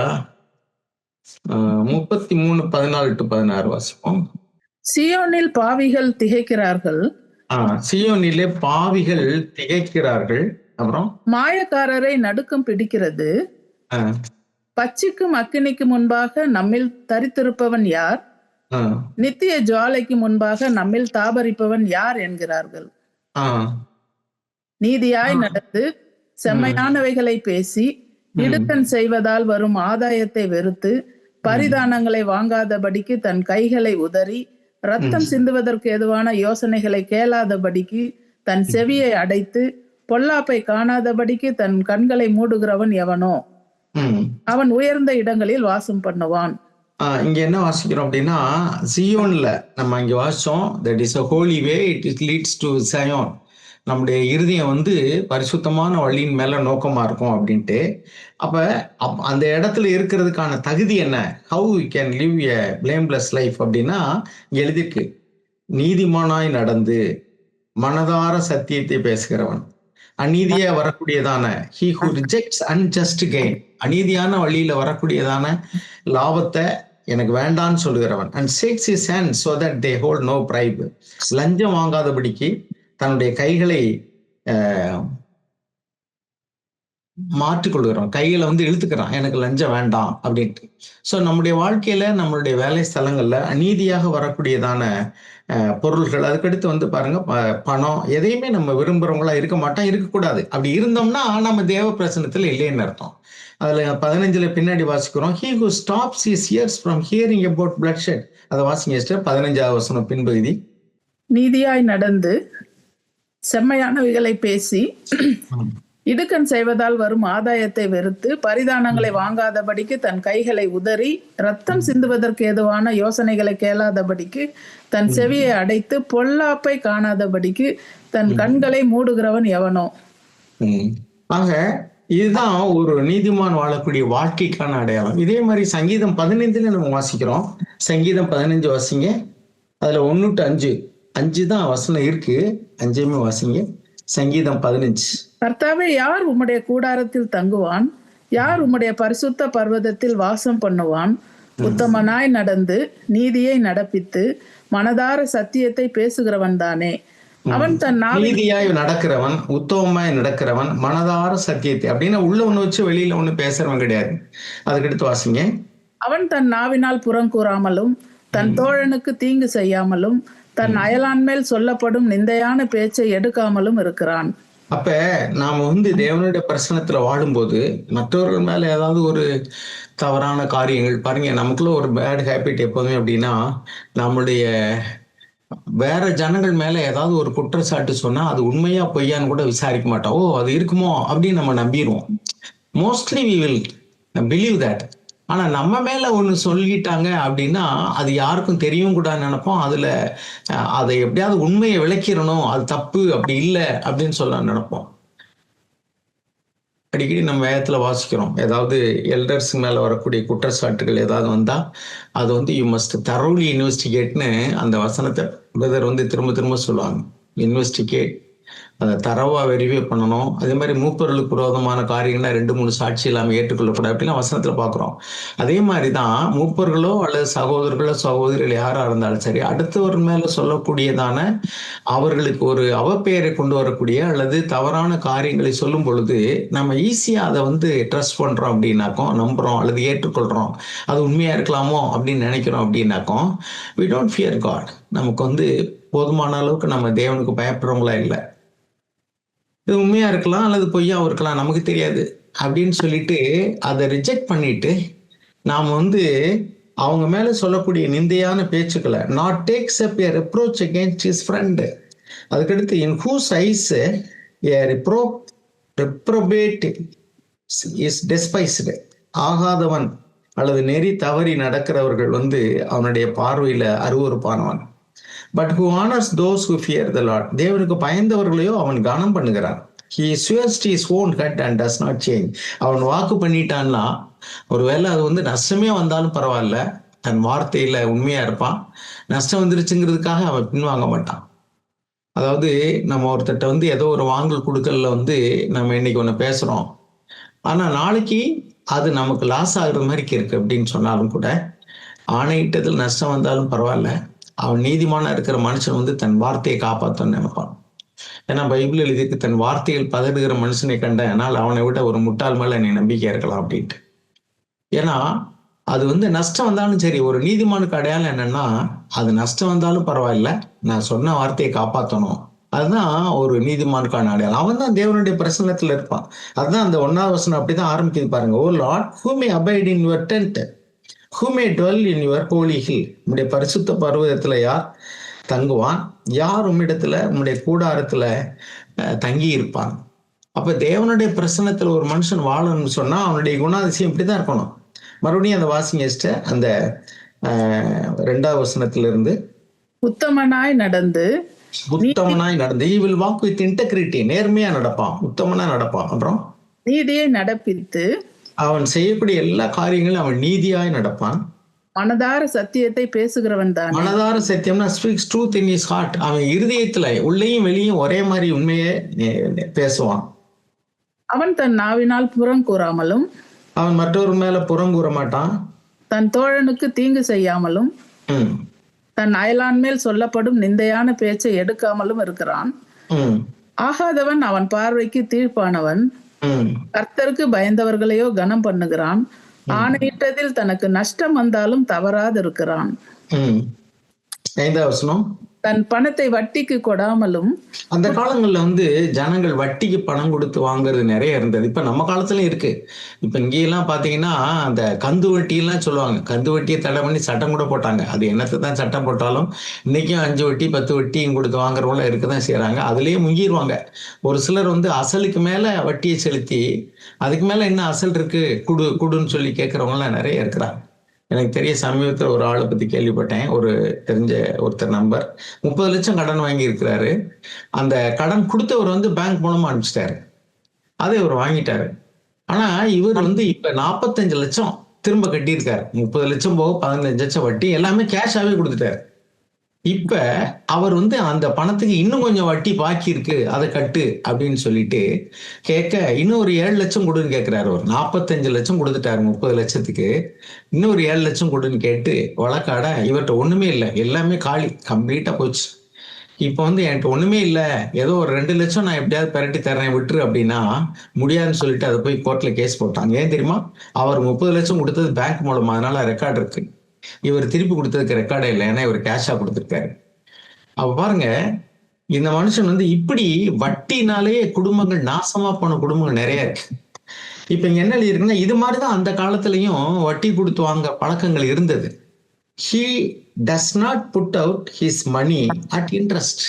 33:14-16 வாசிப்போம். சியோனில் பாவிகள் திகைக்கிறார்கள். சியோனிலே பாவிகள் திகைக்கிறார்கள். அப்புறம் மாயக்காரரை நடுக்கம் பிடிக்கிறது. பச்சிக்கும் அக்கினிக்கு முன்பாக நம்மில் தரித்திருப்பவன் யார்? நித்திய ஜுவாலைக்கு முன்பாக நம்மில் தாபரிப்பவன் யார் என்கிறார்கள். நீதியாய் நடந்து செம்மையானவைகளை பேசி இடுக்கண் செய்வதால் வரும் ஆதாயத்தை வெறுத்து பரிதானங்களை வாங்காதபடிக்கு தன் கைகளை உதறி ரத்தம் சிந்துவதற்கு ஏதுவான யோசனைகளை கேளாதபடிக்கு தன் செவியை அடைத்து பொல்லாப்பை காணாதபடிக்கு தன் கண்களை மூடுகிறவன் எவனோ அவன் உயர்ந்த இடங்களில் வாசம் பண்ணுவான். இங்க என்ன வாசிக்கிறோம் அப்படின்னா, சியோன்ல நம்ம இங்க வாசிச்சோம், that is a holy way, it leads to Zion. நம்முடைய இருதயம் வந்து பரிசுத்தமான வழியின் மேல நோக்கமா இருக்கும் அப்படின்ட்டு. அப்ப அந்த இடத்துல இருக்கிறதுக்கான தகுதி என்ன, how you can live a blameless life அப்படின்னா எழுதிருக்கு, நீதிமானாய் நடந்து மனதார சத்தியத்தை பேசுகிறவன், அநீதியா வரக்கூடியதான he who rejects unjust gain, அநீதியான வழியில வரக்கூடியதான லாபத்தை எனக்கு வேண்டான்னு சொல்லுகிறவன், and shakes his hands so that they hold no bribe, லஞ்சம் வாங்காதபடிக்கு தன்னுடைய கைகளை மாற்றிக்கொள்கிறோம், கைகளை வந்து இழுத்துக்கிறான், எனக்கு லஞ்சம் வேண்டாம் அப்படின்ட்டு. ஸோ நம்முடைய வாழ்க்கையில நம்மளுடைய வேலை ஸ்தலங்கள்ல அநீதியாக வரக்கூடியதான பொருள்கள், அதுக்கடுத்து வந்து பாருங்க பணம், எதையுமே நம்ம விரும்புறவங்களா இருக்க மாட்டோம், இருக்கக்கூடாது. அப்படி இருந்தோம்னா நம்ம தேவ பிரசனத்துல இல்லைன்னு அர்த்தம். அதுல 15 பின்னாடி வாசிக்கிறோம், he who stops his ears from hearing about bloodshed. அதை வாசிங்க சிஸ்டர், 15வது வசனம் பின்பகுதி. நீதியாய் நடந்து செம்மையானவைகளை பேசி இடுக்கண் செய்வதால் வரும் ஆதாயத்தை வெறுத்து பரிதானங்களை வாங்காதபடிக்கு தன் கைகளை உதறி ரத்தம் சிந்துவதற்கு ஏதுவான யோசனைகளை கேளாதபடிக்கு தன் செவியை அடைத்து பொல்லாப்பை காணாதபடிக்கு தன் கண்களை மூடுகிறவன் எவனோ. ஆக இதுதான் ஒரு நீதிமான் வாழக்கூடிய வாழ்க்கைக்கான அடையாளம். இதே மாதிரி சங்கீதம் 15 நம்ம வாசிக்கிறோம். சங்கீதம் 15 வாசிங்க. அதுல 1 to 5 தான் வசனம் இருக்கு, 5 வாசிங்க. சங்கீதம் 15. கர்த்தாவே, யார் உம்முடைய கூடாரத்தில் தங்குவான்? யார் உம்முடைய பரிசுத்த பர்வதத்தில் வாசம் பண்ணுவான்? உத்தமனாய் நடந்து நீதியை நடப்பித்து மனதார சத்தியத்தை பேசுகிறவன் தானே. அவன் தன் நீதியாய் நடக்கிறவன், உத்தமமாய் நடக்கிறவன், மனதார சத்தியத்தை அப்படின்னா உள்ள ஒண்ணு வச்சு வெளியில ஒண்ணு பேசுறவன் கிடையாது. அதுக்கடுத்து வாசிங்க. அவன் தன் நாவினால் புறங்கூறாமலும் தன் தோழனுக்கு தீங்கு செய்யாமலும் தன் அயலான் மேல் சொல்லப்படும் நிந்தையான பேச்சை எடுக்காமலும் இருக்கிறான். அப்ப நாம வந்து தேவனுடைய பிரசனத்துல வாழும்போது மற்றவர்கள் மேல ஏதாவது ஒரு தவறான காரியங்கள் பாருங்க, நமக்குள்ள ஒரு பேட் ஹேபிட் எப்போதுமே அப்படின்னா, நம்முடைய வேற ஜனங்கள் மேல ஏதாவது ஒரு குற்றச்சாட்டு சொன்னா அது உண்மையா பொய்யான்னு கூட விசாரிக்க மாட்டோம். ஓ, அது இருக்குமோ அப்படின்னு நம்ம நம்பிடுவோம். Mostly we will believe that. ஆனா நம்ம மேல ஒண்ணு சொல்லிட்டாங்க அப்படின்னா அது யாருக்கும் தெரியவும் கூடாதுன்னு நினைப்போம். அதுல அதை எப்படியாவது உண்மையை விளக்கிடணும், அது தப்பு அப்படி இல்லை அப்படின்னு சொல்ல நினைப்போம். அடிக்கடி நம்ம வேதத்துல வாசிக்கிறோம், ஏதாவது எல்டர்ஸ் மேல வரக்கூடிய குற்றச்சாட்டுகள் ஏதாவது வந்தா அது வந்து யூ மஸ்ட் தரோலி இன்வெஸ்டிகேட்னு அந்த வசனத்தை பிரதர் வந்து திரும்ப திரும்ப சொல்லுவாங்க. இன்வெஸ்டிகேட், அதை தரவா வெரிஃபை பண்ணணும். அதே மாதிரி மூப்பர்களுக்கு விரோதமான காரியங்கள்னா 2-3 சாட்சி இல்லாமல் ஏற்றுக்கொள்ளக்கூடாது அப்படின்னு வசனத்துல பார்க்குறோம். அதே மாதிரி தான் மூப்பர்களோ அல்லது சகோதரர்களோ சகோதரிகள் யாராக இருந்தாலும் சரி, அடுத்தவர் மேல சொல்லக்கூடியதான அவர்களுக்கு ஒரு அவப்பெயரை கொண்டு வரக்கூடிய அல்லது தவறான காரியங்களை சொல்லும் பொழுது நம்ம ஈஸியா அதை வந்து ட்ரஸ்ட் பண்றோம் அப்படின்னாக்கோ, நம்புறோம் அல்லது ஏற்றுக்கொள்றோம், அது உண்மையா இருக்கலாமோ அப்படின்னு நினைக்கிறோம் அப்படின்னாக்கோ, we don't fear God. நமக்கு வந்து போதுமான அளவுக்கு நம்ம தேவனுக்கு பயப்படுறவங்களா இல்லை. இது உண்மையா இருக்கலாம் அல்லது பொய்யாவும் இருக்கலாம், நமக்கு தெரியாது அப்படின்னு சொல்லிட்டு அதை ரிஜெக்ட் பண்ணிட்டு நாம வந்து அவங்க மேல சொல்லக்கூடிய நிந்தையான பேச்சுக்களை not tax up a reproach against his friend. அதுக்கடுத்து in whose eyes a reprobate is despised. ஆகாதவன் அல்லது நெறி தவறி நடக்கிறவர்கள் வந்து அவனுடைய பார்வையில அருவருப்பானவன். But who honors those who fear the Lord. தேவனுக்கு பயந்தவர்களையோ அவன் கனம் பண்ணுகிறான். He swears to his own head and does not change. அவன் வாக்கு பண்ணிட்டான்னா ஒருவேளை அது வந்து நஷ்டமே வந்தாலும் பரவாயில்ல, தன் வார்த்தையில உண்மையா இருப்பான். நஷ்டம் வந்துருச்சுங்கிறதுக்காக அவன் பின்வாங்க மாட்டான். அதாவது நம்ம ஒருத்தட்ட வந்து ஏதோ ஒரு வாங்கல் கொடுக்கல வந்து நம்ம இன்னைக்கு ஒன்று பேசுறோம், ஆனா நாளைக்கு அது நமக்கு லாஸ் ஆகுற மாதிரி இருக்கு அப்படின்னு சொன்னாலும் கூட, ஆணையிட்டதில் நஷ்டம் வந்தாலும் பரவாயில்ல, அவன் நீதிமானா இருக்கிற மனுஷன் வந்து தன் வார்த்தையை காப்பாற்றணும்னு நினைப்பான். ஏன்னா பைபிள் எழுதிக்கு தன் வார்த்தையில் பதறுகிற மனுஷனை கண்டனால் அவனை விட ஒரு முட்டாள் மேல நீ நம்பிக்கை இருக்கலாம் அப்படின்ட்டு. ஏன்னா அது வந்து நஷ்டம் வந்தாலும் சரி, ஒரு நீதிமானுக்கு அடையாளம் என்னன்னா, அது நஷ்டம் வந்தாலும் பரவாயில்ல, நான் சொன்ன வார்த்தையை காப்பாற்றணும், அதுதான் ஒரு நீதிமானுக்கான அடையாளம். அவன் தான் தேவனுடைய பிரசன்னத்துல இருப்பான். அதுதான் அந்த 1வது வசனம் அப்படிதான் ஆரம்பிக்குது பாருங்க. ஓ Lord, who may abide in your tent, who may dwell in your holy hill. உம்முடைய பரிசுத்த பர்வதத்துல யார் தங்குவான், யார் உம்மிடத்துல உம்முடைய கூடாரத்துல தங்கி இருப்பான். அப்ப தேவனுடைய பிரசன்னத்துல ஒரு மனுஷன் வாழணும்னு சொன்னா அவனுடைய குணாதிசயம் இப்படிதான் இருக்கணும். மறுபடியும் அந்த வாசிங்க அந்த 2வது வசனத்துல இருந்து, உத்தமனாய் நடந்து he will walk with integrity. நேர்மையா நடப்பான், உத்தமனா நடப்பான். அப்புறம் நீதியை நடப்பித்து அவன் செய்யக்கூடிய எல்லா காரியங்களும் அவன் நீதியாய் நடப்பான். மனதார சத்தியத்தை பேசுகிறவன் தான். மனதார சத்தியம்னா speaks truth in his heart. அவன் இருதயத்துல உள்ளேயும் வெளியும் ஒரே மாதிரி உண்மையே பேசுவான். அவன் தன் நாவினால் புறம் கூறாமலும் அவன் மற்றொரு மேல புறம் கூற மாட்டான். தன் தோழனுக்கு தீங்கு செய்யாமலும் தன் அயலான் மேல் சொல்லப்படும் நிந்தையான பேச்சை எடுக்காமலும் இருக்கிறான். ஆகாதவன் அவன் பார்வைக்கு தீர்ப்பானவன். கர்த்தருக்கு பயந்தவர்களையோ கனம் பண்ணுகிறான். ஆணையிட்டதில் தனக்கு நஷ்டம் வந்தாலும் தவறாது இருக்கிறான். 5வது வசனம், தன் பணத்தை வட்டிக்கு கொடாமலும். அந்த காலங்கள்ல வந்து ஜனங்கள் வட்டிக்கு பணம் கொடுத்து வாங்குறது நிறைய இருந்தது. இப்ப நம்ம காலத்துலயும் இருக்கு. இப்ப இங்கெல்லாம் பாத்தீங்கன்னா அந்த கந்து வட்டி எல்லாம் சொல்லுவாங்க. கந்து வட்டியை தடை பண்ணி சட்டம் கூட போட்டாங்க. அது என்னத்தை தான் சட்டம் போட்டாலும் இன்னைக்கும் 5 வட்டி 10 வட்டியும் கொடுத்து வாங்குறவங்கள இருக்கதான் செய்யறாங்க. அதுலயே முங்கிடுவாங்க. ஒரு சிலர் வந்து அசலுக்கு மேல வட்டியை செலுத்தி அதுக்கு மேல என்ன அசல் இருக்கு குடுன்னு சொல்லி கேட்கறவங்க எல்லாம் நிறைய இருக்கிறாங்க. எனக்கு தெரிய சமீபத்தில் ஒரு ஆளை பத்தி கேள்விப்பட்டேன். ஒரு தெரிஞ்ச ஒருத்தர் நம்பர் 30 லட்சம் கடன் வாங்கி இருக்கிறாரு. அந்த கடன் கொடுத்தவர் வந்து பேங்க் மூலமா அனுப்பிச்சிட்டாரு. அதை இவர் வாங்கிட்டாரு. ஆனா இவர் வந்து இப்ப 45 லட்சம் திரும்ப கட்டியிருக்காரு. 30 லட்சம் போக 15 லட்சம் வட்டி எல்லாமே கேஷாவே கொடுத்துட்டாரு. இப்ப அவர் வந்து அந்த பணத்துக்கு இன்னும் கொஞ்சம் வட்டி பாக்கி இருக்கு, அதை கட்டு அப்படின்னு சொல்லிட்டு கேட்க இன்னும் ஒரு 7 லட்சம் கொடுன்னு கேட்கிறாரு. ஒரு 45 லட்சம் கொடுத்துட்டாரு 30 லட்சத்துக்கு, இன்னும் ஒரு 7 லட்சம் கொடுன்னு கேட்டு வழக்காட இவர்கிட்ட ஒண்ணுமே இல்லை, எல்லாமே காலி, கம்ப்ளீட்டா போச்சு. இப்ப வந்து என்கிட்ட ஒண்ணுமே இல்லை, ஏதோ ஒரு 2 லட்சம் நான் எப்படியாவது பெரட்டி தரேன் விட்டுரு அப்படின்னா முடியாதுன்னு சொல்லிட்டு அதை போய் கோர்ட்ல கேஸ் போட்டாங்க. ஏன் தெரியுமா? அவர் 30 லட்சம் கொடுத்தது பேங்க் மூலமா, அதனால ரெக்கார்டு இருக்கு. இவர் திருப்பி கொடுத்ததுக்கு ரெக்கார்டே இல்லை, ஏன்னா இவர் கேஷா கொடுத்துருக்காரு. அப்ப பாருங்க, இந்த மனுஷன் வந்து இப்படி வட்டினாலே குடும்பங்கள் நாசமா போன குடும்பங்கள் நிறைய இருக்கு. இப்ப இங்க என்ன எழுதியிருக்குன்னா, இது மாதிரிதான் அந்த காலத்திலயும் வட்டி கொடுத்து வாங்க பழக்கங்கள் இருந்தது. He does not put out his money at interest.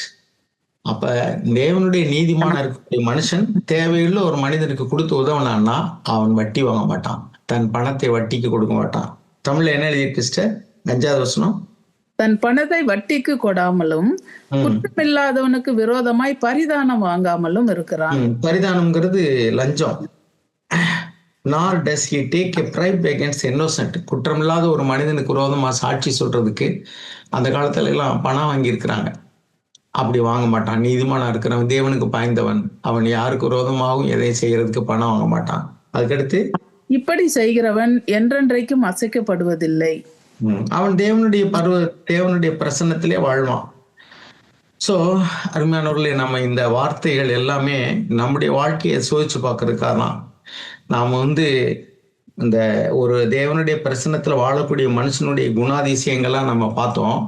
அப்ப தேவனுடைய நீதிமானா இருக்கக்கூடிய மனுஷன் தேவையுள்ள ஒரு மனிதனுக்கு கொடுத்து உதவனான்னா அவன் வட்டி வாங்க மாட்டான். தன் பணத்தை வட்டிக்கு கொடுக்க மாட்டான். தமிழ்ல என்ன எழுதியிருக்கு சிஸ்டர்? 5வது வசனம். தன் பணத்தை வட்டிக்கு கொடாமலும் குற்றமில்லாதவனுக்கு விரோதமாய் பரிதானம் வாங்காமலும் இருக்கிறான். பரிதானம்ங்கிறது லஞ்சம். நார் does he take a bribe against innocent. குற்றமில்லாத ஒரு மனிதனுக்கு விரோதமா சாட்சி சொல்றதுக்கு அந்த காலத்துல எல்லாம் பணம் வாங்கி இருக்கிறாங்க. அப்படி வாங்க மாட்டான். நீதிமானா இருக்கிறவன், தேவனுக்கு பாய்ந்தவன், அவன் யாருக்கு விரோதமாகவும் எதையும் செய்யறதுக்கு பணம் வாங்க மாட்டான். அதுக்கடுத்து இப்படி செய்கிறவன் என்றென்றைக்கும் அசைக்கப்படுவதில்லை. அவன் தேவனுடைய பிரசன்னத்திலே வாழ்வான். சோ அருமையானவர்களே, நம்ம இந்த வார்த்தைகள் எல்லாமே நம்முடைய வாழ்க்கையை சோதிச்சு பார்க்கறதுக்காக தான். நாம வந்து இந்த ஒரு தேவனுடைய பிரசன்னத்துல வாழக்கூடிய மனுஷனுடைய குணாதிசயங்கள்லாம் நம்ம பார்த்தோம்.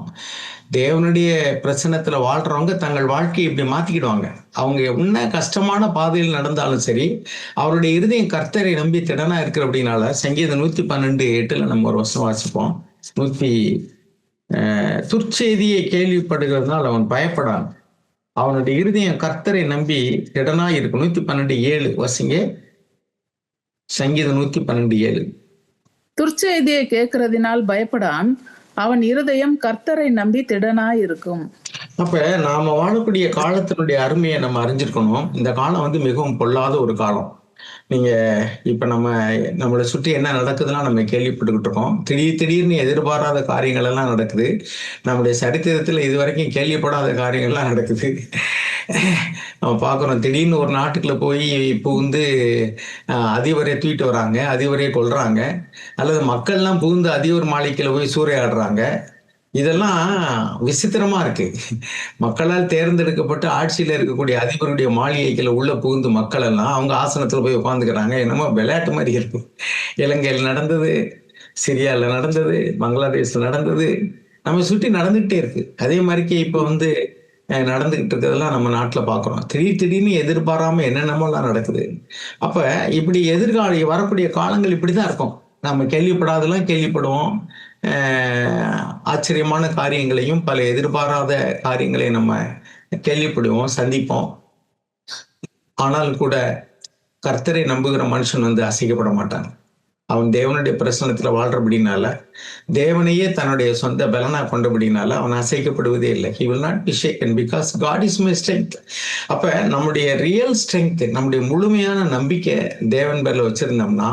தேவனுடைய பிரசன்னத்துல வாழ்றவங்க தங்கள் வாழ்க்கையை இப்படி மாத்திக்கிடுவாங்க. அவங்க என்ன கஷ்டமான பாதையில் நடந்தாலும் சரி, அவருடைய இருதயம் கர்த்தரை நம்பி திடனா இருக்கிற அப்படின்னால, சங்கீதம் 112:8 நம்ம ஒரு வசனம் வாசிப்போம். துர்ச்செய்தியை கேள்விப்படுகிறதுனால் அவன் பயப்படான். அவனுடைய இருதயம் கர்த்தரை நம்பி திடனா இருக்கு. 112:7 வசிங்க. சங்கீதம் 112:7. துர்ச்செய்தியை கேட்கிறதினால் பயப்படான், அவன் இருதயம் கர்த்தரை நம்பி திடனாய் இருக்கும். அப்ப நாம வாழக்கூடிய காலத்தினுடைய அருமையை நம்ம அறிஞ்சிருக்கணும். இந்த காலம் வந்து மிகவும் பொல்லாத ஒரு காலம். நீங்க இப்ப நம்மளை சுற்றி என்ன நடக்குதுன்னா நம்ம கேள்விப்பட்டுக்கிட்டு இருக்கோம். திடீர்னு எதிர்பாராத காரியங்கள் எல்லாம் நடக்குது. நம்முடைய சரித்திரத்துல இதுவரைக்கும் கேள்விப்படாத காரியங்கள்லாம் நடக்குது. நம்ம பார்க்குறோம். திடீர்னு ஒரு நாட்டுக்குள்ள போய் புகுந்து அதிபரை தூக்கிட்டு வராங்க, அதிபரையே கொல்றாங்க. அல்லது மக்கள்லாம் புகுந்து அதிபர் மாளிகையில போய் சூறையாடுறாங்க. இதெல்லாம் விசித்திரமா இருக்கு. மக்களால் தேர்ந்தெடுக்கப்பட்டு ஆட்சியில இருக்கக்கூடிய அதிபருடைய மாளிகைக்குள்ள உள்ள புகுந்து மக்கள் எல்லாம் அவங்க ஆசனத்துல போய் உட்காந்துக்கிறாங்க. என்னமோ விளையாட்டு மாதிரி இருக்கு. இலங்கையில் நடந்தது, சிரியால நடந்தது, பங்களாதேஷ்ல நடந்தது, நம்ம சுற்றி நடந்துகிட்டே இருக்கு. அதே மாதிரிக்கு இப்ப வந்து நடந்துகிட்டு இருக்கிறதெல்லாம் நம்ம நாட்டுல பாக்குறோம். திடீர்னு எதிர்பாராம என்னென்னமோலாம் நடக்குது. அப்ப இப்படி வரக்கூடிய காலங்கள் இப்படிதான் இருக்கும். நம்ம கேள்விப்படாதெல்லாம் கேள்விப்படுவோம். ஆச்சரியமான காரியங்களையும் பல எதிர்பாராத காரியங்களையும் நம்ம கேள்விப்படுவோம், சந்திப்போம். ஆனால் கூட கர்த்தரை நம்புகிற மனுஷன் வந்து அசைக்கப்பட மாட்டான். அவன் தேவனுடைய பிரசன்னத்துல வாழ்றபடினால, தேவனையே தன்னுடைய சொந்த பலனா கொண்டபடினால அவன் அசைக்கப்படுவதே இல்லை. He will not be shaken because God is my strength. அப்ப நம்முடைய ரியல் ஸ்ட்ரென்த், நம்முடைய முழுமையான நம்பிக்கை தேவன் பேர்ல வச்சிருந்தோம்னா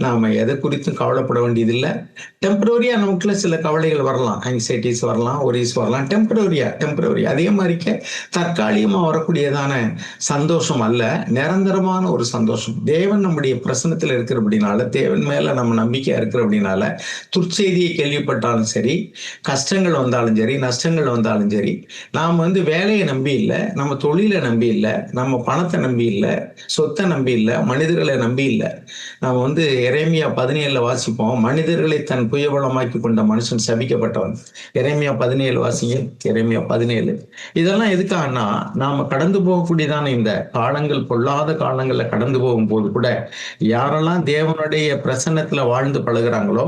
நாம எதை குறித்தும் கவலைப்பட வேண்டியதில்லை. டெம்பரரியா நமக்குள்ள சில கவலைகள் வரலாம், ஆங்ஸைட்டிஸ் வரலாம், ஒரிஸ் வரலாம். டெம்பரரியா அதே மாதிரிக்க தற்காலிகமா வரக்கூடியதான சந்தோஷம் அல்ல, நிரந்தரமான ஒரு சந்தோஷம். தேவன் நம்முடைய பிரசன்னத்துல இருக்கிறபடினால, தேவன் மேல நம்ம நம்பிக்கையா இருக்கிற அப்படின்னால, துர்ச்செய்தியை கேள்விப்பட்டாலும் சரி, கஷ்டங்கள் வந்தாலும் சரி, நஷ்டங்கள் வந்தாலும் சரி, நாம் வந்து வேலையை நம்பி இல்லை, நம்ம தொழிலை நம்பி இல்லை, நம்ம பணத்தை நம்பி இல்லை, சொத்தை நம்பி இல்லை, மனிதர்களை நம்பி இல்லை. நாம வந்து எரேமியா 17 வாசிப்போம். மனிதர்களை தன் புயபலமாக்கி கொண்ட மனுஷன் சபிக்கப்பட்டவன். எரேமியா 17 வாசிங்க. எரேமியா 17. இதெல்லாம் எதுக்காகனா, நாம கடந்து போகக்கூடியதான இந்த காலங்கள், பொல்லாத காலங்கள்ல கடந்து போகும்போது கூட யாரெல்லாம் தேவனுடைய பிரசன்னத்துல வாழ்ந்து பழகுறாங்களோ,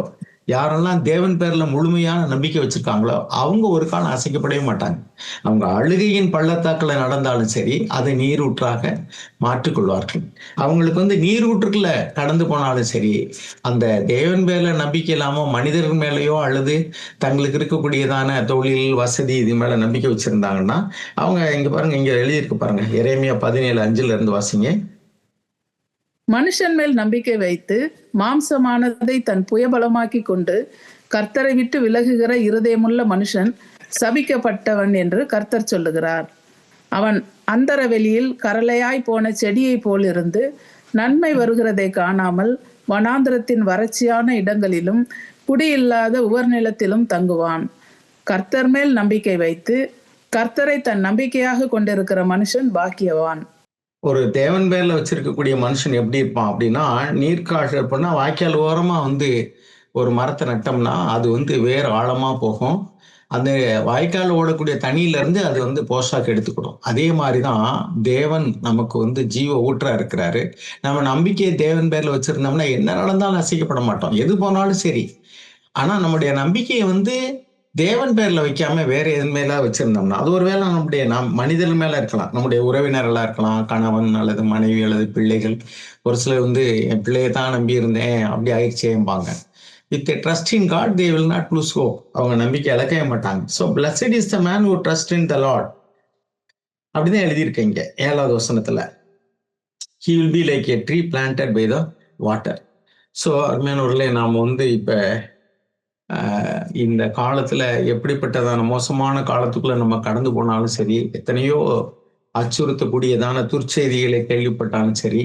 யாரெல்லாம் தேவன் பேர்ல முழுமையான நம்பிக்கை வச்சிருக்காங்களோ, அவங்க ஒரு காலம் அசைக்கப்படவே மாட்டாங்க. அவங்க அழுகையின் பள்ளத்தாக்குல நடந்தாலும் சரி, அதை நீரூற்றாக மாற்றிக்கொள்வார்கள். அவங்களுக்கு வந்து நீரூற்றுக்குள்ள கடந்து போனாலும் சரி, அந்த தேவன் பேர்ல நம்பிக்கை இல்லாம மனிதர்கள் மேலேயோ அல்லது தங்களுக்கு இருக்கக்கூடியதான தொழில் வசதி இது மேல நம்பிக்கை வச்சிருந்தாங்கன்னா, அவங்க இங்க பாருங்க, இங்க எழுதியிருக்கு பாருங்க, எரேமியா 17:5 வாசிங்க. மனுஷன் மேல் நம்பிக்கை வைத்து மாம்சமானதை தன் புயபலமாக்கி கொண்டு கர்த்தரை விட்டு விலகுகிற இருதயமுள்ள மனுஷன் சபிக்கப்பட்டவன் என்று கர்த்தர் சொல்லுகிறார். அவன் அந்தரவெளியில் கரளையாய் போன செடியை போல் இருந்து நன்மை வருகிறதை காணாமல் வனாந்திரத்தின் வறட்சியான இடங்களிலும் குடியில்லாத உவர்நிலத்திலும் தங்குவான். கர்த்தர் மேல் நம்பிக்கை வைத்து கர்த்தரை தன் நம்பிக்கையாக கொண்டிருக்கிற மனுஷன் பாக்கியவான். ஒரு தேவன் பேர்ல வச்சிருக்கக்கூடிய மனுஷன் எப்படி இருப்பான் அப்படின்னா, நீர்க்கால் இருப்பா, வாய்க்கால் ஓரமா வந்து ஒரு மரத்தை நட்டோம்னா அது வந்து வேறு ஆழமா போகும். அந்த வாய்க்கால் ஓடக்கூடிய தண்ணியில இருந்து அது வந்து போஷாக்கு எடுத்துக்கிடும். அதே மாதிரிதான் தேவன் நமக்கு வந்து ஜீவ ஊற்றா இருக்கிறாரு. நம்ம நம்பிக்கையை தேவன் பேர்ல வச்சிருந்தோம்னா என்ன நடந்தாலும் அசைக்கப்பட மாட்டோம். எது போனாலும் சரி. ஆனா நம்முடைய நம்பிக்கையை வந்து தேவன் பேர்ல வைக்காம வேற எதன் மேல வச்சிருந்தோம்னா, அது ஒருவேளை நம்முடைய மனிதர்கள் மேல இருக்கலாம். நம்முடைய உறவினர்களா இருக்கலாம். கணவன் அல்லது மனைவி அல்லது பிள்ளைகள். ஒரு சிலர் வந்து என் பிள்ளைய தான் நம்பி இருந்தேன். அப்படி ஆயிடுச்சேம்பாங்க. If they trust in God they will not lose hope. அவங்க நம்பிக்கை இழக்கவே மாட்டாங்க. So blessed is the man who trust in the Lord. அப்படிதான் எழுதியிருக்கு இங்க 7வது வசனத்துல. He will be like a tree planted by the water. So அருமையானவர்களே, நாம வந்து இப்ப இந்த காலத்துல எப்படிப்பட்டதான மோசமான காலத்துக்குள்ள நம்ம கடந்து போனாலும் சரி, எத்தனையோ அச்சுறுத்தக்கூடியதான துர்ச்செய்திகளை கேள்விப்பட்டாலும் சரி,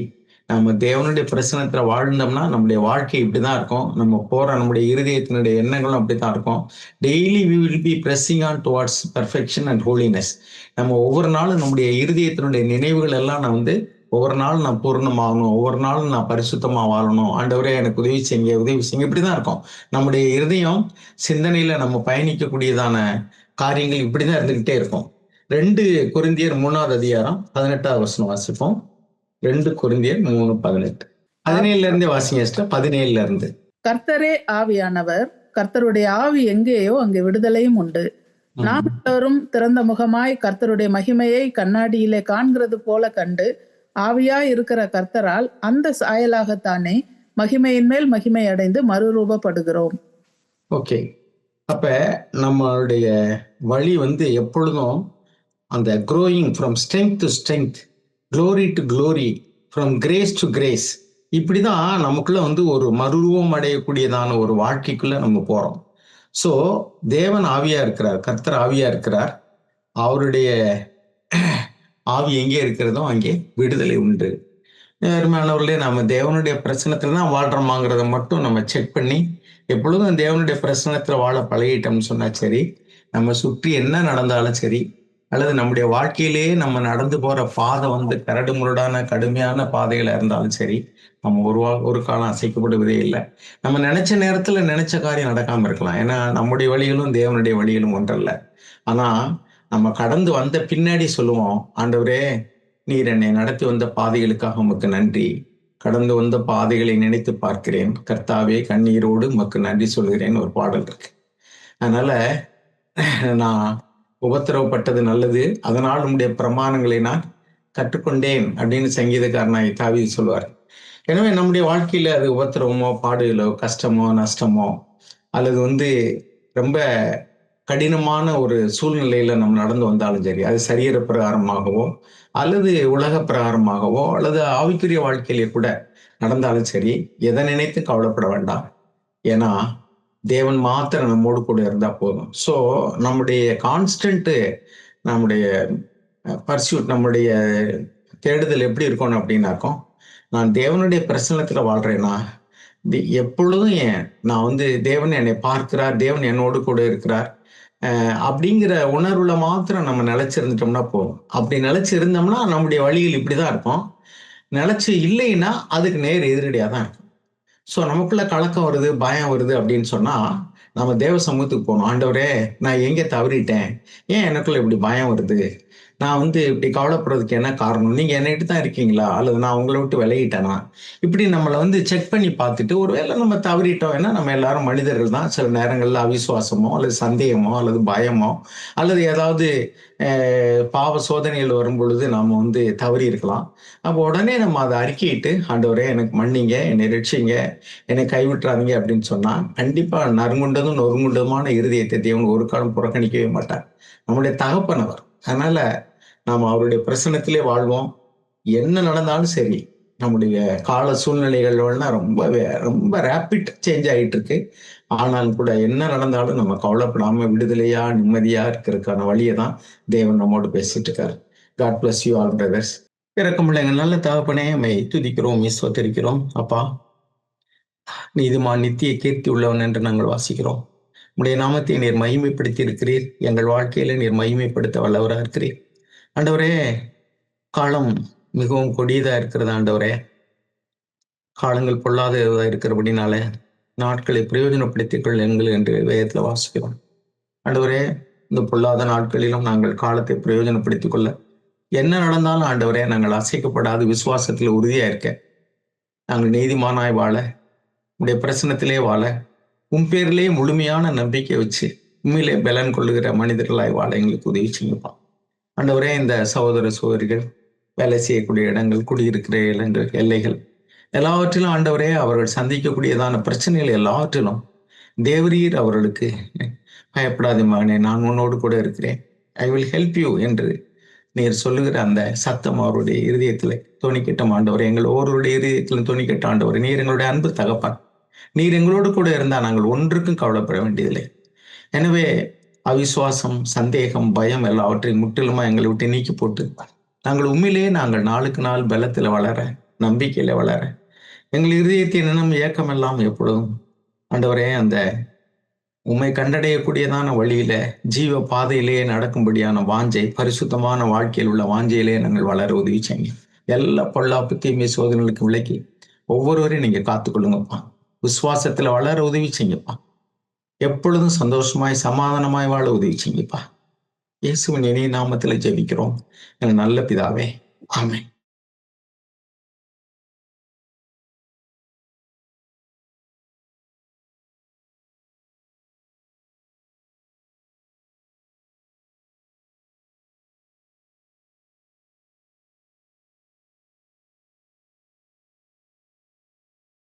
நம்ம தேவனுடைய பிரசனத்துல வாழ்ந்தோம்னா நம்முடைய வாழ்க்கை இப்படிதான் இருக்கும். நம்ம போற நம்முடைய இருதயத்தினுடைய எண்ணங்களும் அப்படித்தான் இருக்கும். Daily we will be pressing on towards perfection and holiness. நம்ம ஒவ்வொரு நாளும் நம்முடைய இருதயத்தினுடைய நினைவுகள் எல்லாம் நான் வந்து ஒவ்வொரு நாளும் நான் பூர்ணமாகணும், ஒவ்வொரு நாளும் நான் பரிசுத்தமா வாழணும், ஆண்டவரே எனக்கு உதவி செய்யுங்க, உதவி செய்யுங்க, இப்படிதான் இருக்கும். நம்முடைய இருதயம் சிந்தனையில நம்ம பயணிக்கக்கூடியதான காரியங்கள் இப்படிதான் இருந்துகிட்டே இருக்கும். 2 கொரிந்தியர் 3வது அதிகாரம் 18வது வசனம் வாசிப்போம். 2 கொரிந்தியர் 3:18. 17ல இருந்தே வாசிங்க சிஸ்டர். 17ல இருந்து. கர்த்தரே ஆவியானவர், கர்த்தருடைய ஆவி எங்கேயோ அங்கே விடுதலையும் உண்டு. நாம் எல்லோரும் திறந்த முகமாய் கர்த்தருடைய மகிமையை கண்ணாடியிலே காண்கிறது போல கண்டு, ஆவியாய் இருக்கிற கர்த்தரால் அந்த சாயலாகத்தானே மகிமையின் மேல் மகிமை அடைந்து மறுரூபப்படுகிறோம். ஓகே. அப்ப நம்மளுடைய வழி வந்து எப்பொழுதும் அந்த growing from strength to strength, glory to glory, from grace to grace, இப்படிதான் நமக்குள்ள வந்து ஒரு மறுரூபம் அடையக்கூடியதான ஒரு வாழ்க்கைக்குள்ள நம்ம போறோம். சோ தேவன் ஆவியா இருக்கிறார், கர்த்தர் ஆவியா இருக்கிறார். அவருடைய ஆவி எங்கே இருக்கிறதோ அங்கே விடுதலை உண்டு. அருமையானவர்களே, நம்ம தேவனுடைய பிரசனத்துல தான் வாழ்றோமாங்கிறத மட்டும் நம்ம செக் பண்ணி எப்பொழுதும் தேவனுடைய பிரசனத்துல வாழ பழகிட்டோம்னு சொன்னா சரி, நம்ம சுற்றி என்ன நடந்தாலும் சரி, அல்லது நம்முடைய வாழ்க்கையிலேயே நம்ம நடந்து போற பாதை வந்து கரடு முரடான கடுமையான பாதைகளா இருந்தாலும் சரி, நம்ம ஒரு காலம் அசைக்கப்படுவதே இல்லை. நம்ம நினைச்ச நேரத்துல நினைச்ச காரியம் நடக்காம இருக்கலாம். ஏன்னா நம்முடைய வழிகளும் தேவனுடைய வழிகளும் ஒன்றல்ல. ஆனா நம்ம கடந்து வந்த பின்னாடி சொல்லுவோம், ஆண்டவரே நீர் என்னை நடத்தி வந்த பாதைகளுக்காக உமக்கு நன்றி. கடந்து வந்த பாதைகளை நினைத்து பார்க்கிறேன். கர்த்தாவே கண்ணீரோடு உமக்கு நன்றி சொல்கிறேன்னு ஒரு பாடல் இருக்கு. அதனால நான் உபத்திரவப்பட்டது நல்லது, அதனால் உம்முடைய பிரமாணங்களை நான் கற்றுக்கொண்டேன் அப்படின்னு சங்கீதக்காரனாய் தாவீது சொல்வார். எனவே நம்முடைய வாழ்க்கையில அது உபத்திரவமோ, பாடுகளோ, கஷ்டமோ, நஷ்டமோ, அல்லது வந்து ரொம்ப கடினமான ஒரு சூழ்நிலையில நம்ம நடந்து வந்தாலும் சரி, அது சரீர பிரகாரமாகவோ, அல்லது உலக பிரகாரமாகவோ, அல்லது ஆவிக்குரிய வாழ்க்கையிலே கூட நடந்தாலும் சரி, எதை நினைத்து கவலைப்பட வேண்டாம். ஏன்னா தேவன் மாத்திரம் நம்மோடு கூட இருந்தா போதும். ஸோ நம்முடைய கான்ஸ்டன்ட், நம்முடைய பர்சியூட், நம்முடைய தேடுதல் எப்படி இருக்கணும் அப்படின்னாக்கும், நான் தேவனுடைய பிரசன்னத்துல வாழ்றேன்னா எப்பொழுதும் நான் வந்து தேவன் என்னை பார்க்கிறார், தேவன் என்னோடு கூட இருக்கிறார் அப்படிங்கிற உணர்வுல மாத்திரம் நம்ம நிலைச்சிருந்துட்டோம்னா போதும். அப்படி நிலைச்சு இருந்தோம்னா நம்முடைய வழிகள் இப்படிதான் இருக்கும். நிலைச்சு இல்லைன்னா அதுக்கு நேர் எதிரடியா தான் இருக்கும். ஸோ நமக்குள்ள கலக்கம் வருது, பயம் வருது அப்படின்னு சொன்னா நம்ம தேவ சமூகத்துக்கு போகணும். ஆண்டவரே நான் எங்க தவறிட்டேன், ஏன் எனக்குள்ள இப்படி பயம் வருது, நான் வந்து இப்படி கவலைப்படுறதுக்கு என்ன காரணம், நீங்க என்னகிட்ட தான் இருக்கீங்களா, அல்லது நான் உங்களை விட்டு விலகிட்டேனா, இப்படி நம்மளை வந்து செக் பண்ணி பார்த்துட்டு ஒருவேளை நம்ம தவறிட்டோம். ஏன்னா நம்ம எல்லாரும் மனிதர்கள் தான். சில நேரங்கள்ல அவிசுவாசமோ அல்லது சந்தேகமோ அல்லது பயமோ அல்லது ஏதாவது பாவ சோதனைகள் வரும் பொழுது நாம வந்து தவறி இருக்கலாம். அப்போ உடனே நம்ம அதை அறிக்கையிட்டு, ஆண்டவரே எனக்கு மன்னிங்க, என்னை ரட்சிங்க, என்னை கைவிட்டுறாதீங்க அப்படின்னு சொன்னா கண்டிப்பா நறுங்குண்டதும் நொறுங்குண்டதுமான இருதயத்தை தேவன் ஒரு காலம் புறக்கணிக்கவே மாட்டார். நம்முடைய தகப்பனவர். அதனால நாம் அவருடைய பிரசன்னத்திலே வாழ்வோம். என்ன நடந்தாலும் சரி, நம்முடைய கால சூழ்நிலைகள்லாம் ரொம்ப ரொம்ப ரேபிட் சேஞ்ச் ஆகிட்டு இருக்கு. ஆனாலும் கூட என்ன நடந்தாலும் நம்ம கவலைப்படாம விடுதலையா நிம்மதியா இருக்கிறதுக்கான வழியை தான் தேவன் நம்மோடு பேசிட்டு இருக்காரு. God bless you all brothers. இறக்கமுள்ள எங்கள் நல்ல தகப்பனே, மை துதிக்கிறோம், ஸ்தோத்திரிக்கிறோம். அப்பா, நீதிமான் நித்திய கீர்த்தி உள்ளவன் என்று நாங்கள் வாசிக்கிறோம். உடைய நாமத்தை நீர் மகிமைப்படுத்தி இருக்கிறீர். எங்கள் வாழ்க்கையில நீர் மகிமைப்படுத்த வல்லவராக இருக்கிறீர். ஆண்டவரே, காலம் மிகவும் கொடியதா இருக்கிறது. ஆண்டவரே, காலங்கள் பொல்லாததா இருக்கிறபடினால நாட்களை பிரயோஜனப்படுத்திக் கொள்ளுங்கள் என்று வேதத்துல வாசிக்கிறோம். ஆண்டவரே, இந்த பொல்லாத நாட்களிலும் நாங்கள் காலத்தை பிரயோஜனப்படுத்திக் கொள்ள என்ன நடந்தாலும் ஆண்டவரே நாங்கள் அசைக்கப்படாது விசுவாசத்தில் உறுதியா இருக்க, நாங்கள் நீதிமானாய் வாழ, உடைய பிரசனத்திலே வாழ, உன் பேரிலே முழுமையான நம்பிக்கை வச்சு உண்மையிலே பலன் கொள்ளுகிற மனிதர்களாய் வாழ எங்களுக்கு உதவி செய்யுங்கப்பா. ஆண்டவரே, இந்த சகோதர சகோதரிகள் வேலை செய்யக்கூடிய இடங்கள், குடியிருக்கிற இடங்கள், எல்லைகள் எல்லாவற்றிலும் ஆண்டவரே அவர்கள் சந்திக்கக்கூடியதான பிரச்சனைகள் எல்லாவற்றிலும் தேவரீர் அவர்களுக்கு பயப்படாத மகனே, நான் உன்னோடு கூட இருக்கிறேன், ஐ வில் ஹெல்ப் யூ என்று நீர் சொல்லுகிற அந்த சத்தம் அவருடைய இருதயத்தில் தொனிக்கட்டும் ஆண்டவர். எங்கள் ஒவ்வொருடைய இருதயத்திலும் தொனிக்கட்ட ஆண்டவர். நீர் எங்களுடைய அன்பு தகப்பான். நீர் எங்களோடு கூட இருந்தால் நாங்கள் ஒன்றுக்கும் கவலைப்பட வேண்டியதில்லை. எனவே அவிசுவாசம், சந்தேகம், பயம் எல்லாவற்றையும் முற்றிலுமா எங்களை விட்டு நீக்கி போட்டு நாங்கள் உண்மையிலேயே நாங்கள் நாளுக்கு நாள் பலத்தில் வளர, நம்பிக்கையில வளர, எங்கள் இருதயத்தின் எண்ணம் ஏக்கம் எல்லாம் எப்பொழுதும் ஆண்டவரே அந்த உம்மை கண்டடையக்கூடியதான வழியில ஜீவ பாதையிலேயே நடக்கும்படியான வாஞ்சை, பரிசுத்தமான வாழ்க்கையில் உள்ள வாஞ்சையிலே நாங்கள் வளர உதவி செய்யுங்க. எல்லா பொல்லாப்பு தீமை சோதனைகளுக்கு விலக்கி ஒவ்வொருவரையும் நீங்க காத்துக்கொள்ளுங்கப்பா. விசுவாசத்துல வளர உதவி செய்யுங்கப்பா. எப்பொழுதும் சந்தோஷமாய் சமாதானமாய் வாழ உதவி செய்யுங்கப்பா. இயேசுவின் இனிய நாமத்துல ஜெபிக்கிறோம் எங்கள் நல்ல பிதாவே, ஆமென்.